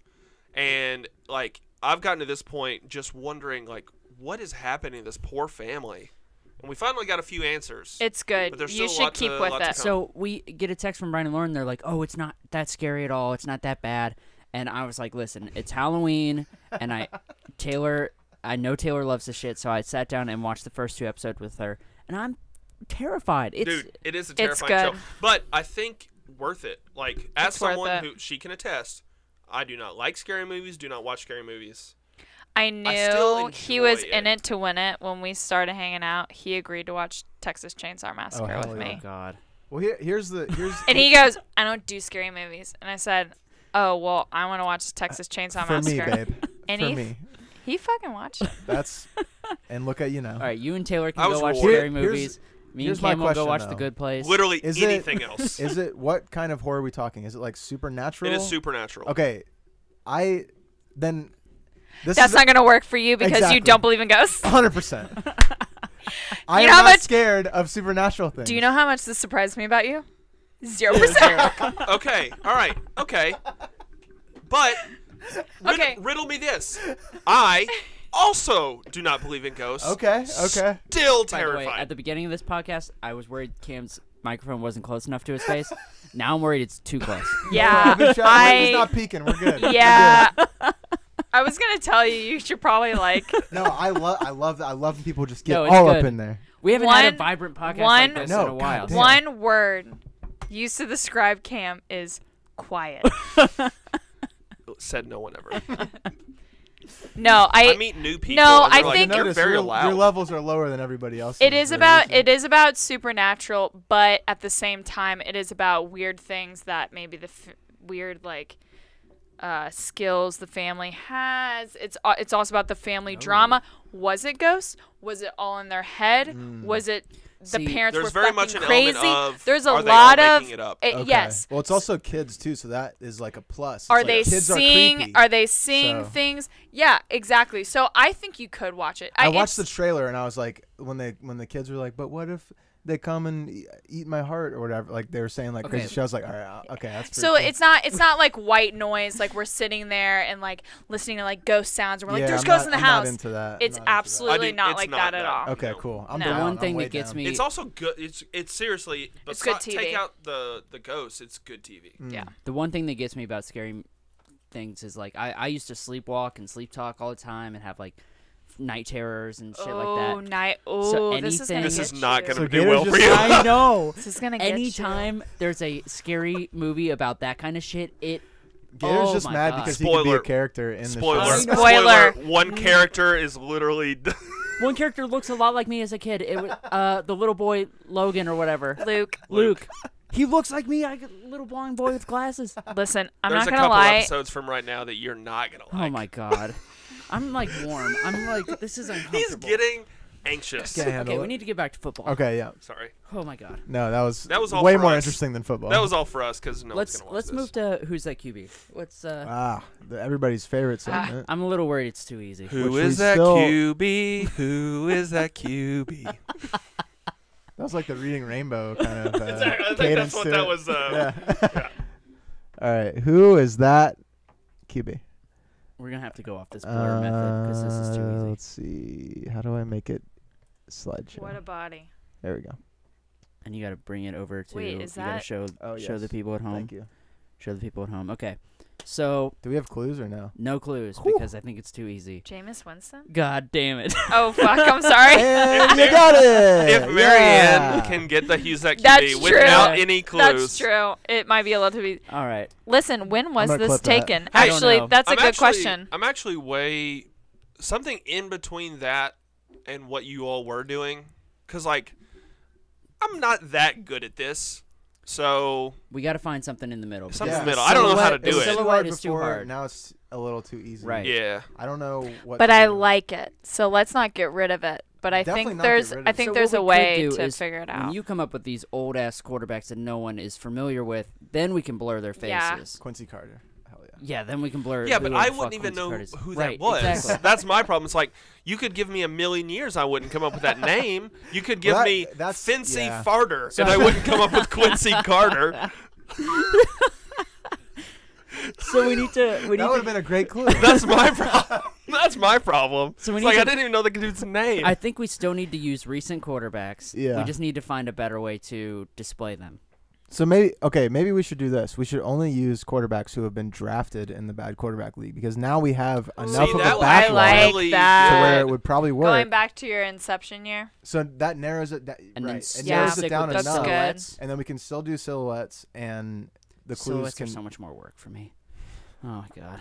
and like I've gotten to this point just wondering like what is happening to this poor family, and we finally got a few answers. It's good. But there's You still a lot should keep to- with lot to it. come. So we get a text from Brian and Lauren. They're like, "Oh, it's not that scary at all. It's not that bad." And I was like, "Listen, it's Halloween, and I know Taylor loves this shit, so I sat down and watched the first 2 episodes with her, and I'm terrified. It's Dude, it is a it's terrifying good. show, but I think worth it. Like as It's worth someone it. who she can attest, I do not like scary movies. Do not watch scary movies. I still knew he was enjoy in it. it to win it when we started hanging out. He agreed to watch Texas Chainsaw Massacre hell with yeah. me. God. well, here's And he goes, I don't do scary movies. And I said, oh, well, I want to watch Texas Chainsaw for me, Massacre. babe. And For he, me, he fucking watched it. that's and look at you now. All right, you and Taylor I can was go watch rewarded. scary Here's- movies. Me and here's my Cam will go question, watch The though. Good Place. Literally Is it- anything else. Is it what kind of horror are we talking? Is it like supernatural? It is supernatural. Okay, this That's is not going to work for you because Exactly. you don't believe in ghosts. 100%. I You am know how not much- scared of supernatural things. Do you know how much this surprised me about you? 0%. Okay. All right. Okay. But Okay. riddle me this. I also do not believe in ghosts. Okay. Still By the way, terrified. at the beginning of this podcast, I was worried Cam's microphone wasn't close enough to his face. Now I'm worried it's too close. Yeah, He's not peeking. We're good. yeah. I was gonna tell you should probably like. No, I love when people just get No, it's all good. up in there. We haven't had a vibrant podcast like this No, in a while. goddamn. One word used to describe Cam is quiet. Said no one ever. No, I meet new people. No, and they're I like, think- you're Notice very your loud. levels are lower than everybody else. it is about supernatural, but at the same time, it is about weird things that maybe the weird like skills the family has. It's also about the family drama. Was it ghosts? Was it all in their head? Was it the See, parents There's were very fucking much an crazy? element of, There's a are they lot all of making it up? yes. Well, it's also kids too, so that is like a plus. It's Are like they kids seeing? creepy. Are they seeing So- things? Yeah, exactly. So I think you could watch it. I watched the it's- trailer and I was like, when the kids were like, but what if they come and eat my heart or whatever? Like they were saying like Okay. crazy shit. I was like, all right, okay, that's pretty So cool. it's not like white noise. Like we're sitting there and like listening to like ghost sounds, and we're like, Yeah, "There's I'm ghosts not- in the I'm house." Not into that. It's I'm not into absolutely it's not like not that at that. all. that. Okay, No. cool. I'm No. down. The one I'm thing way that gets down. me It's also good. It's seriously. It's good Take TV. out the ghosts. It's good TV. Mm. Yeah. The one thing that gets me about scary things is like I used to sleepwalk and sleep talk all the time and have like night terrors and shit like that. Night. So Oh, this is gonna anything- This get is not you. going So to do Gator's well for just you. I know. This is gonna get Anytime there's a scary movie about that kind of shit, Gator's Oh just my mad God. because he could be Spoiler. a character in the Spoiler. I show. know. Spoiler. One character is literally. one character looks a lot like me as a kid. It was the little boy Logan or whatever. you. Luke. He looks like me. I got a little blonde boy with glasses. Listen, I'm There's not a gonna couple lie. episodes from right now that you're not going to like. Oh my god. I'm like warm. I'm like this is uncomfortable. He's getting anxious. Can't handle Okay, it. we need to get back to football. Okay, yeah. Sorry. Oh my god. No, that was all way for more us. interesting than football. That was all for us because no one's Let's going to watch let's this. move to who's that QB. Let's everybody's favorite segment. I'm a little worried it's too easy. Who which is we that still- QB? Who is that QB? That was like the Reading Rainbow kind of I think cadence that's what to that it. was. Yeah. All right, who is that QB? We're gonna have to go off this blur method because this is too easy. Let's see. How do I make it slideshow? What a body. There we go. And you got to bring it over to. Wait, is you gotta that- show Oh, show the yes. people at home. Thank you. Show the people at home. Okay. So Do we have clues or no? no clues Whew. because I think it's too easy. Jameis Winston? God damn it. Oh fuck! I'm sorry. And you got it. If Marianne yeah. can get the Who's That QB That's true. without any clues. That's true. It might be a little bit. All right. Listen, when was gonna this clip that. taken? I don't Actually, know. that's a I'm good actually- question. I'm actually way something in between that and what you all were doing, because like I'm not that good at this, so We got to find something in the middle. Something in because the middle. I don't know how to silhouette- do the it. Silhouette is too before, hard. Now it's a little too easy. Right. yeah. I don't know what. But to I do. like it, so let's not get rid of it. But I Definitely think not get there's, rid of I it. think So there's what a we could way do to is figure it When out. you come up with these old ass quarterbacks that no one is familiar with, then we can blur their Yeah. faces. Quincy Carter. Hell yeah. Yeah, then we can blur. Yeah, but who I the wouldn't fuck even Quincy know Carter is. who Right, that was. Exactly. That's my problem. It's like you could give me a million years, I wouldn't come up with that name. You could give Well, me that's- Fincy yeah. Farter, and I wouldn't come up with Quincy Carter. So we need to. We need That would to have been a great clue. That's my problem. That's my problem. So we It's need like to- I didn't even know the dude's name. I think we still need to use recent quarterbacks. Yeah. We just need to find a better way to display them. So maybe we should do this. We should only use quarterbacks who have been drafted in the bad quarterback league because now we have enough of that a would I backlog like really that. to do where it. it would probably work. Going back to your Inception year. So that narrows it. And right. then It Yeah. narrows stick it down with the That's enough, good. silhouettes. and then we can still do silhouettes, and the clues Silhouettes can. are so much more work for me. Oh my god.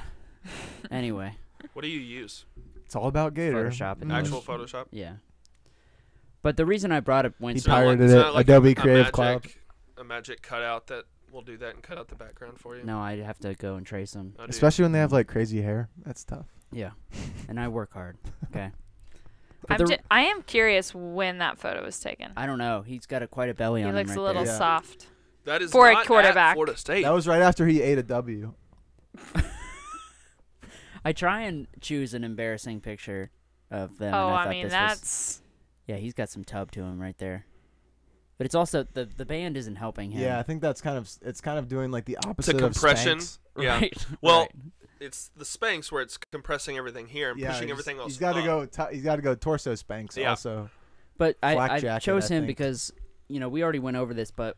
Anyway, What do you use? It's all about Gator. Photoshop and Mm. Actual Photoshop? yeah. But the reason I brought up Winston, pirated It's it, not like Adobe a Creative magic, Cloud. A magic cutout that will do that and cut out the background for you. no, I'd have to go and trace them. Oh, dude. Especially when they have like crazy hair. That's tough. Yeah, and I work hard. Okay. I am curious when that photo was taken. I don't know. He's got quite a belly He on him looks right a little there. Yeah. soft. That is For a not at quarterback. Florida State. That was right after he ate a W. I try and choose an embarrassing picture of them. Oh, and I I thought mean this that's. was, yeah, he's got some tub to him right there. But it's also the band isn't helping him. Yeah, I think that's kind of doing like the opposite compression. of Spanx. Yeah. Right. Well, right. it's the Spanx where it's compressing everything here and pushing everything else He's got to up. go. He's got to go torso Spanx Yeah. also. But flak I jacket, chose I him think. because we already went over this, but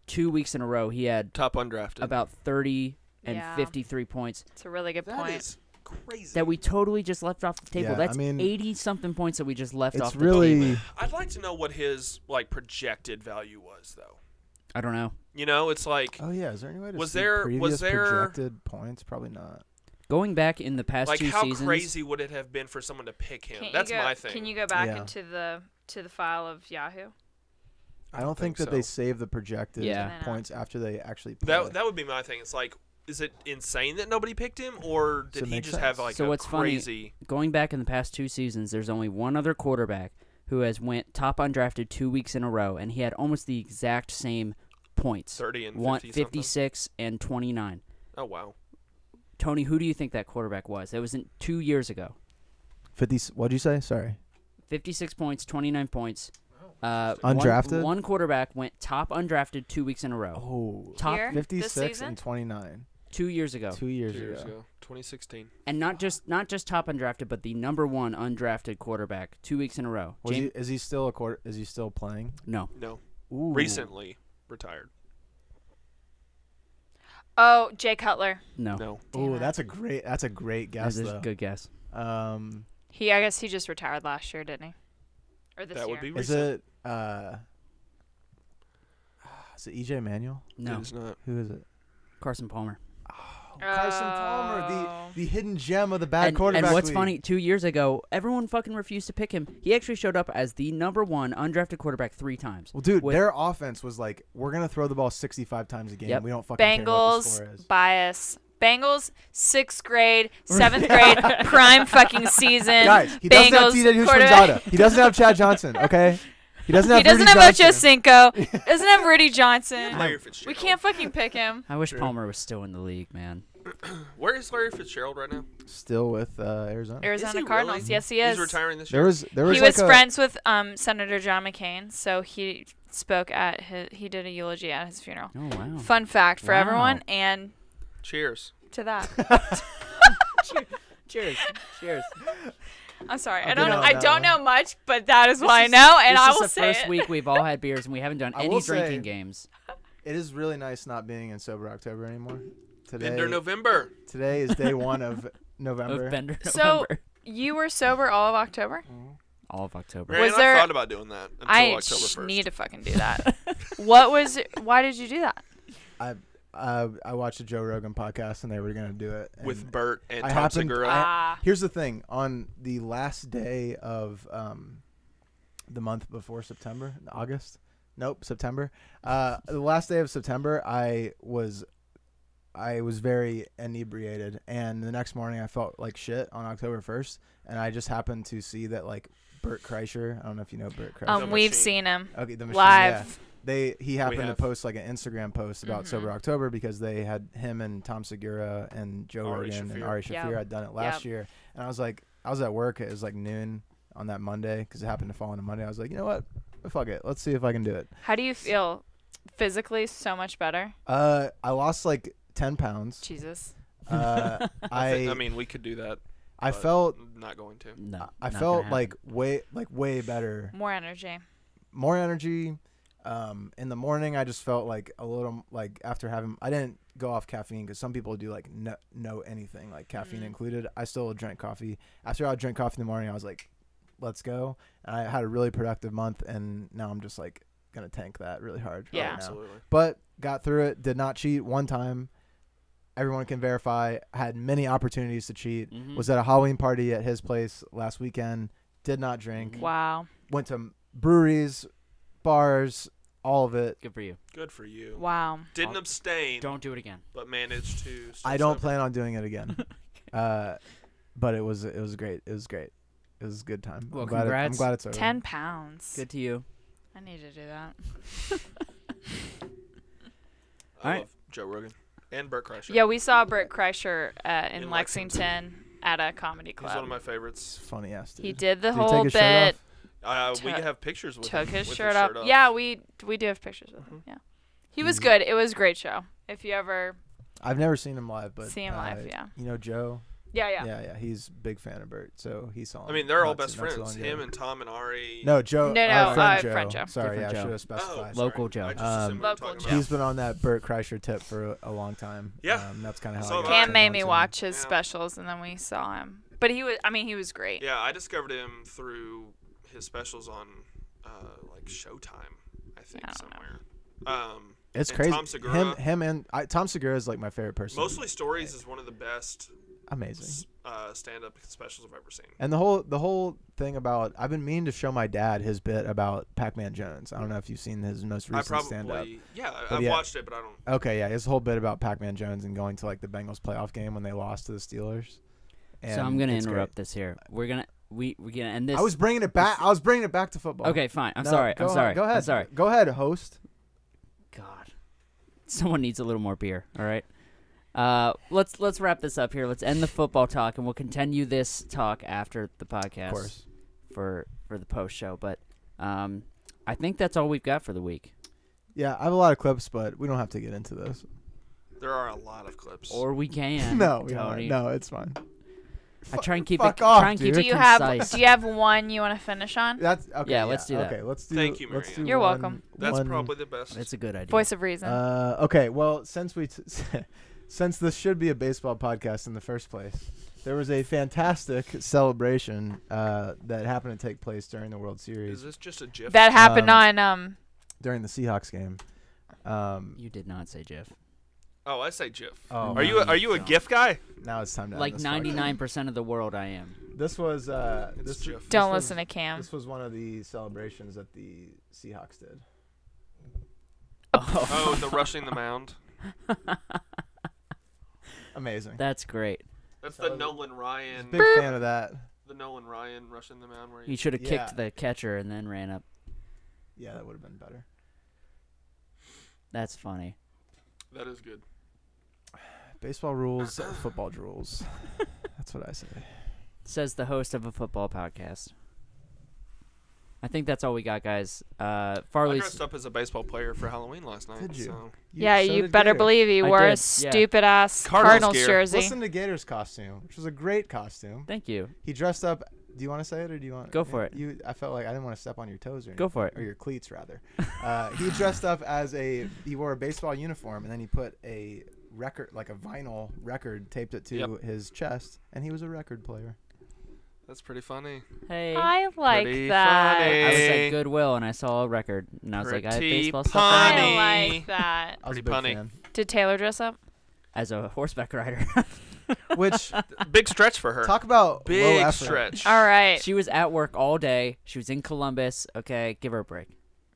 2 weeks in a row he had Top undrafted. about 30 and Yeah. 53 points It's a really good That point. is crazy. that we totally just left off the table. Yeah, That's I mean, 80-something points that we just left It's off the really table. I'd like to know what his projected value was, though. I don't know. It's like Oh yeah, is there any way to Was see there- previous was there- projected points? Probably not. Going back in the past two how seasons, crazy would it have been for someone to pick him? Can't That's you go, my thing. Can you go back Yeah. into the file of Yahoo? I don't think think that they so. save the projected Yeah. points after they actually play. That would be my thing. It's like, is it insane that nobody picked him, or Does did it he make just sense? have like So a what's funny- crazy? going back in the past 2 seasons, there's only one other quarterback who has went top undrafted 2 weeks in a row, and he had almost the exact same points. 30 and 1 50 something? 56 and 29. Oh wow. Tony, who do you think that quarterback was? That was 2 years ago. 50. What'd you say? Sorry. 56 points, 29 points. Undrafted? One quarterback went top undrafted 2 weeks in a row. Oh, Top Here? This 56 season? and 29. 2 years ago. 2 years, 2 years ago. ago, 2016. And not just top undrafted, but the number 1 undrafted quarterback 2 weeks in a row. Is he still Is he still playing? No. No, Ooh. recently retired. Oh, Jay Cutler. No. No, Damn Ooh, it. that's a great guess That's a though. good guess. I guess he just retired last year, didn't he? Or this that year? would be Is recent. is it EJ Manuel? No. It is not. Who is it? Carson Palmer. Carson Palmer, Oh. the hidden gem of the bad And quarterback. what's league. funny, 2 years ago, everyone fucking refused to pick him. He actually showed up as the number 1 undrafted quarterback 3 times. Well, dude, with- their offense was like, we're gonna throw the ball 65 times a game. Yep. We don't fucking care what the score Bengals is. bias. Bengals 6th grade, 7th grade, prime fucking season. Guys, he doesn't have Bengals T.J. quarterback. He doesn't have Chad Johnson. Okay, he doesn't have. He doesn't Rudy have Ocho Johnson. Cinco. Doesn't have Rudy Johnson. Larry We Fitzgerald. can't fucking pick him. I wish True. Palmer was still in the league, man. Where is Larry Fitzgerald right now? Still with Arizona. Arizona he Cardinals. really? Yes, he is. He's retiring this There year. was He like was a, friends with Senator John McCain, so he spoke at he did a eulogy at his funeral. Oh, wow. Fun fact for Wow. everyone, and Cheers. to that. Cheers. Cheers. I'm sorry. Okay, I don't. no, I no. don't know much, but that is This what I is- know, and this I is will the say first it. week we've all had beers and we haven't done I any will drinking say- games. It is really nice not being in sober October anymore. Bender Today, November. today is day 1 of November. Of Bender So- November. You were sober all of October. All of October. Man, Was there- I thought about doing that until I October 1st. need to fucking do that. What was? Why did you do that? I watched a Joe Rogan podcast and they were gonna do it with and Bert and I Tom happened- Segura. Ah, Here's the thing: on the last day of the month before September, August. Nope, September. The last day of September, I was very inebriated, and the next morning I felt like shit on October 1st, and I just happened to see that like Bert Kreischer. I don't know if you know Bert Kreischer. The we've machine. seen him Okay, the machine, live. yeah. He happened to have. post like an Instagram post about Mhm. Sober October because they had him and Tom Segura and Joe Ari Rogan and Shaffir. Ari Shaffir Yep. had done it last Yep. year, and I was at work. It was like noon on that Monday because it happened to fall on a Monday. I was like, you know what, fuck it, let's see if I can do it. How do you feel? Physically, so much better. I lost like 10 pounds. Jesus. I mean, we could do that. I but felt I'm not going to. No. I not felt gonna like way better, More energy. more energy. In the morning, I just felt like a little like after having. I didn't go off caffeine because some people do like no anything like caffeine Mhm. included. I still drank coffee. After I drank coffee in the morning, I was like, let's go. And I had a really productive month, and now I'm just like gonna tank that really hard. Yeah. right now. Absolutely. But got through it. Did not cheat one time. Everyone can verify. Had many opportunities to cheat. Mhm. Was at a Halloween party at his place last weekend. Did not drink. Mhm. Wow. Went to breweries, bars, all of it. Good for you. Good for you. Wow. Didn't I'll- abstain, Don't do it again. but managed to. stay I don't sober. plan on doing it again. But it was great. It was great. It was a good time. Well, I'm congrats. glad it's over. 10 pounds. Good to you. I need to do that. I Alright. love Joe Rogan and Bert Kreischer. Yeah, we saw Bert Kreischer in In Lexington at a comedy He's one club. of my It's favorites. funny ass dude. He did the Did he take whole his shirt bit. We Took- have pictures with Took him. his with shirt up. off. Yeah, we do have pictures with him. Yeah. He was He's- good. It was a great show. If you ever I've never seen him live, but see him live, yeah. you know Joe. Yeah. Yeah. He's a big fan of Bert, so he saw him. I mean, they're all not best too long friends. ago. Him and Tom and Ari. No, Joe. No, our friend friend Joe. Sorry, Different I Joe. should have Oh, specified. sorry. Local Joe. I just assumed we were Local talking Joe. about- He's been on that Bert Kreischer tip for a long time. Yeah. That's kind of how So I got have I. Cam turned made on me to him. watch his Yeah. specials, and then we saw him. But he was great. Yeah, I discovered him through his specials on like Showtime, I think, I don't know. somewhere. It's and crazy. Tom Segura. Him and Tom Segura is like my favorite person. Mostly Stories is one of the best Amazing. stand-up specials I've ever seen. And the whole thing about I've been meaning to show my dad his bit about Pac-Man Jones. I don't know if you've seen his most I recent stand-up. probably, yeah, But I've yeah. watched it, but I don't. Okay, yeah, his whole bit about Pac-Man Jones and going to like the Bengals playoff game when they lost to the Steelers. So I'm gonna it's interrupt great. this here. We're gonna end this. I was bringing it back. I was bringing it back to football. Okay, fine. I'm No, sorry. Go I'm sorry. Go ahead. I'm sorry. Go ahead, host. God, someone needs a little more beer. All right. Let's wrap this up here. Let's end the football talk, and we'll continue this talk after the podcast. Of course. For the post show, but I think that's all we've got for the week. Yeah, I have a lot of clips, but we don't have to get into those. There are a lot of clips. Or we can. No, we Tony. don't. No, it's fine. I try and keep Fuck it. off, Try and keep dude. it Do concise. you have one you want to finish on? That's okay. Yeah, let's do that. Okay, let's do. Thank you, let's Marianne. do You're one- welcome. That's one- probably the best. It's a good idea. Voice of reason. Okay, well, since since this should be a baseball podcast in the first place, there was a fantastic celebration that happened to take place during the World Is Series this just a GIF? That happened on during the Seahawks game. You did not say GIF. Oh, I say GIF. Oh, Are you a don't. GIF guy? now it's time to end Like this podcast. 99% of the world, I am. This was It's this. GIF. this Don't was- listen to Cam. This was one of the celebrations that the Seahawks did. Oh, the rushing the mound. Amazing. That's great. That's So the the- Nolan Ryan. Big fan of that. The Nolan Ryan rushing the mound where You he. should have Yeah. kicked the catcher and then ran up. Yeah, that would have been better. That's funny. That is good. Baseball rules, football rules. That's what I say. Says the host of a football podcast. I think that's all we got, guys. I Farley's. dressed up as a baseball player for Halloween last night. Did you? So. Yeah, so you did better Gator. believe he I wore did, a yeah. stupid ass Cardinals Cardinals gear. jersey. Listen to Gator's costume, which was a great costume. Thank you. He dressed up. Do you want to say it or do you want? Go for it. I felt like I didn't want to step on your toes or anything. Go for it. Or your cleats rather. He dressed up as he wore a baseball uniform and then he put a record, like a vinyl record, taped it to Yep. his chest, and he was a record player. That's pretty funny. Hey. I like Pretty that. funny. I was at Goodwill and I saw a record and I was like, I have Pretty baseball stuff I punny. like that. I was a Pretty big punny. fan. Did Taylor dress up? as a horseback rider. Which Big stretch for her. talk about low Big effort. stretch. All right. She was at work all day. She was in Columbus. Okay, give her a break.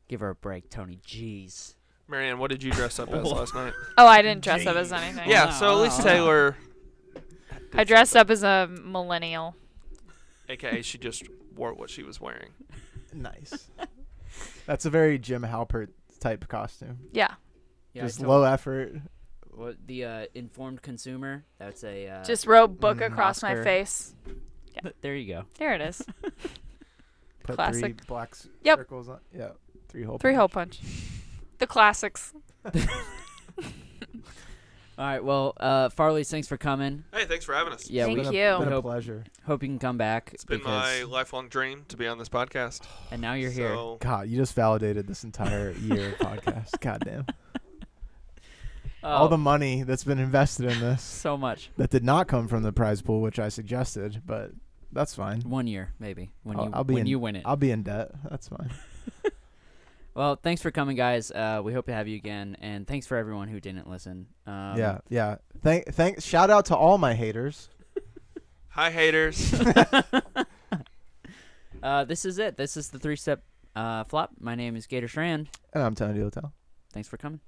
Give her a break, Tony. Jeez. Marianne, what did you dress up as last night? Oh, I didn't dress up as anything. Yeah, wow, so at least wow. Taylor, I dressed up as a millennial. aka she just wore what she was wearing. Nice. That's a very Jim Halpert type costume. Yeah. Yeah, Just I low effort. What the informed consumer? That's a Just wrote book across Oscar. my face. There you go. There it is. Put Classic. 3 black Yep. circles on. Yeah. 3 hole. 3 hole punch. The classics. All right. Well, Farley, thanks for coming. Hey, thanks for having us. Yeah, Thank we Been you. a, been a Hope- pleasure. hope you can come back. It's been my lifelong dream to be on this podcast. and now you're here. So, God, you just validated this entire year of podcast. God damn. Oh, All the money that's been invested in this so much. that did not come from the prize pool, which I suggested, but that's fine. 1 year, maybe, when I'll be when in, you win it. I'll be in debt. That's fine. Well, thanks for coming, guys. We hope to have you again, and thanks for everyone who didn't listen. Yeah. Thank. Shout out to all my haters. hi haters. This is it. This is the 3-step flop. My name is Gator Strand. And I'm Tony Hotel. Thanks for coming.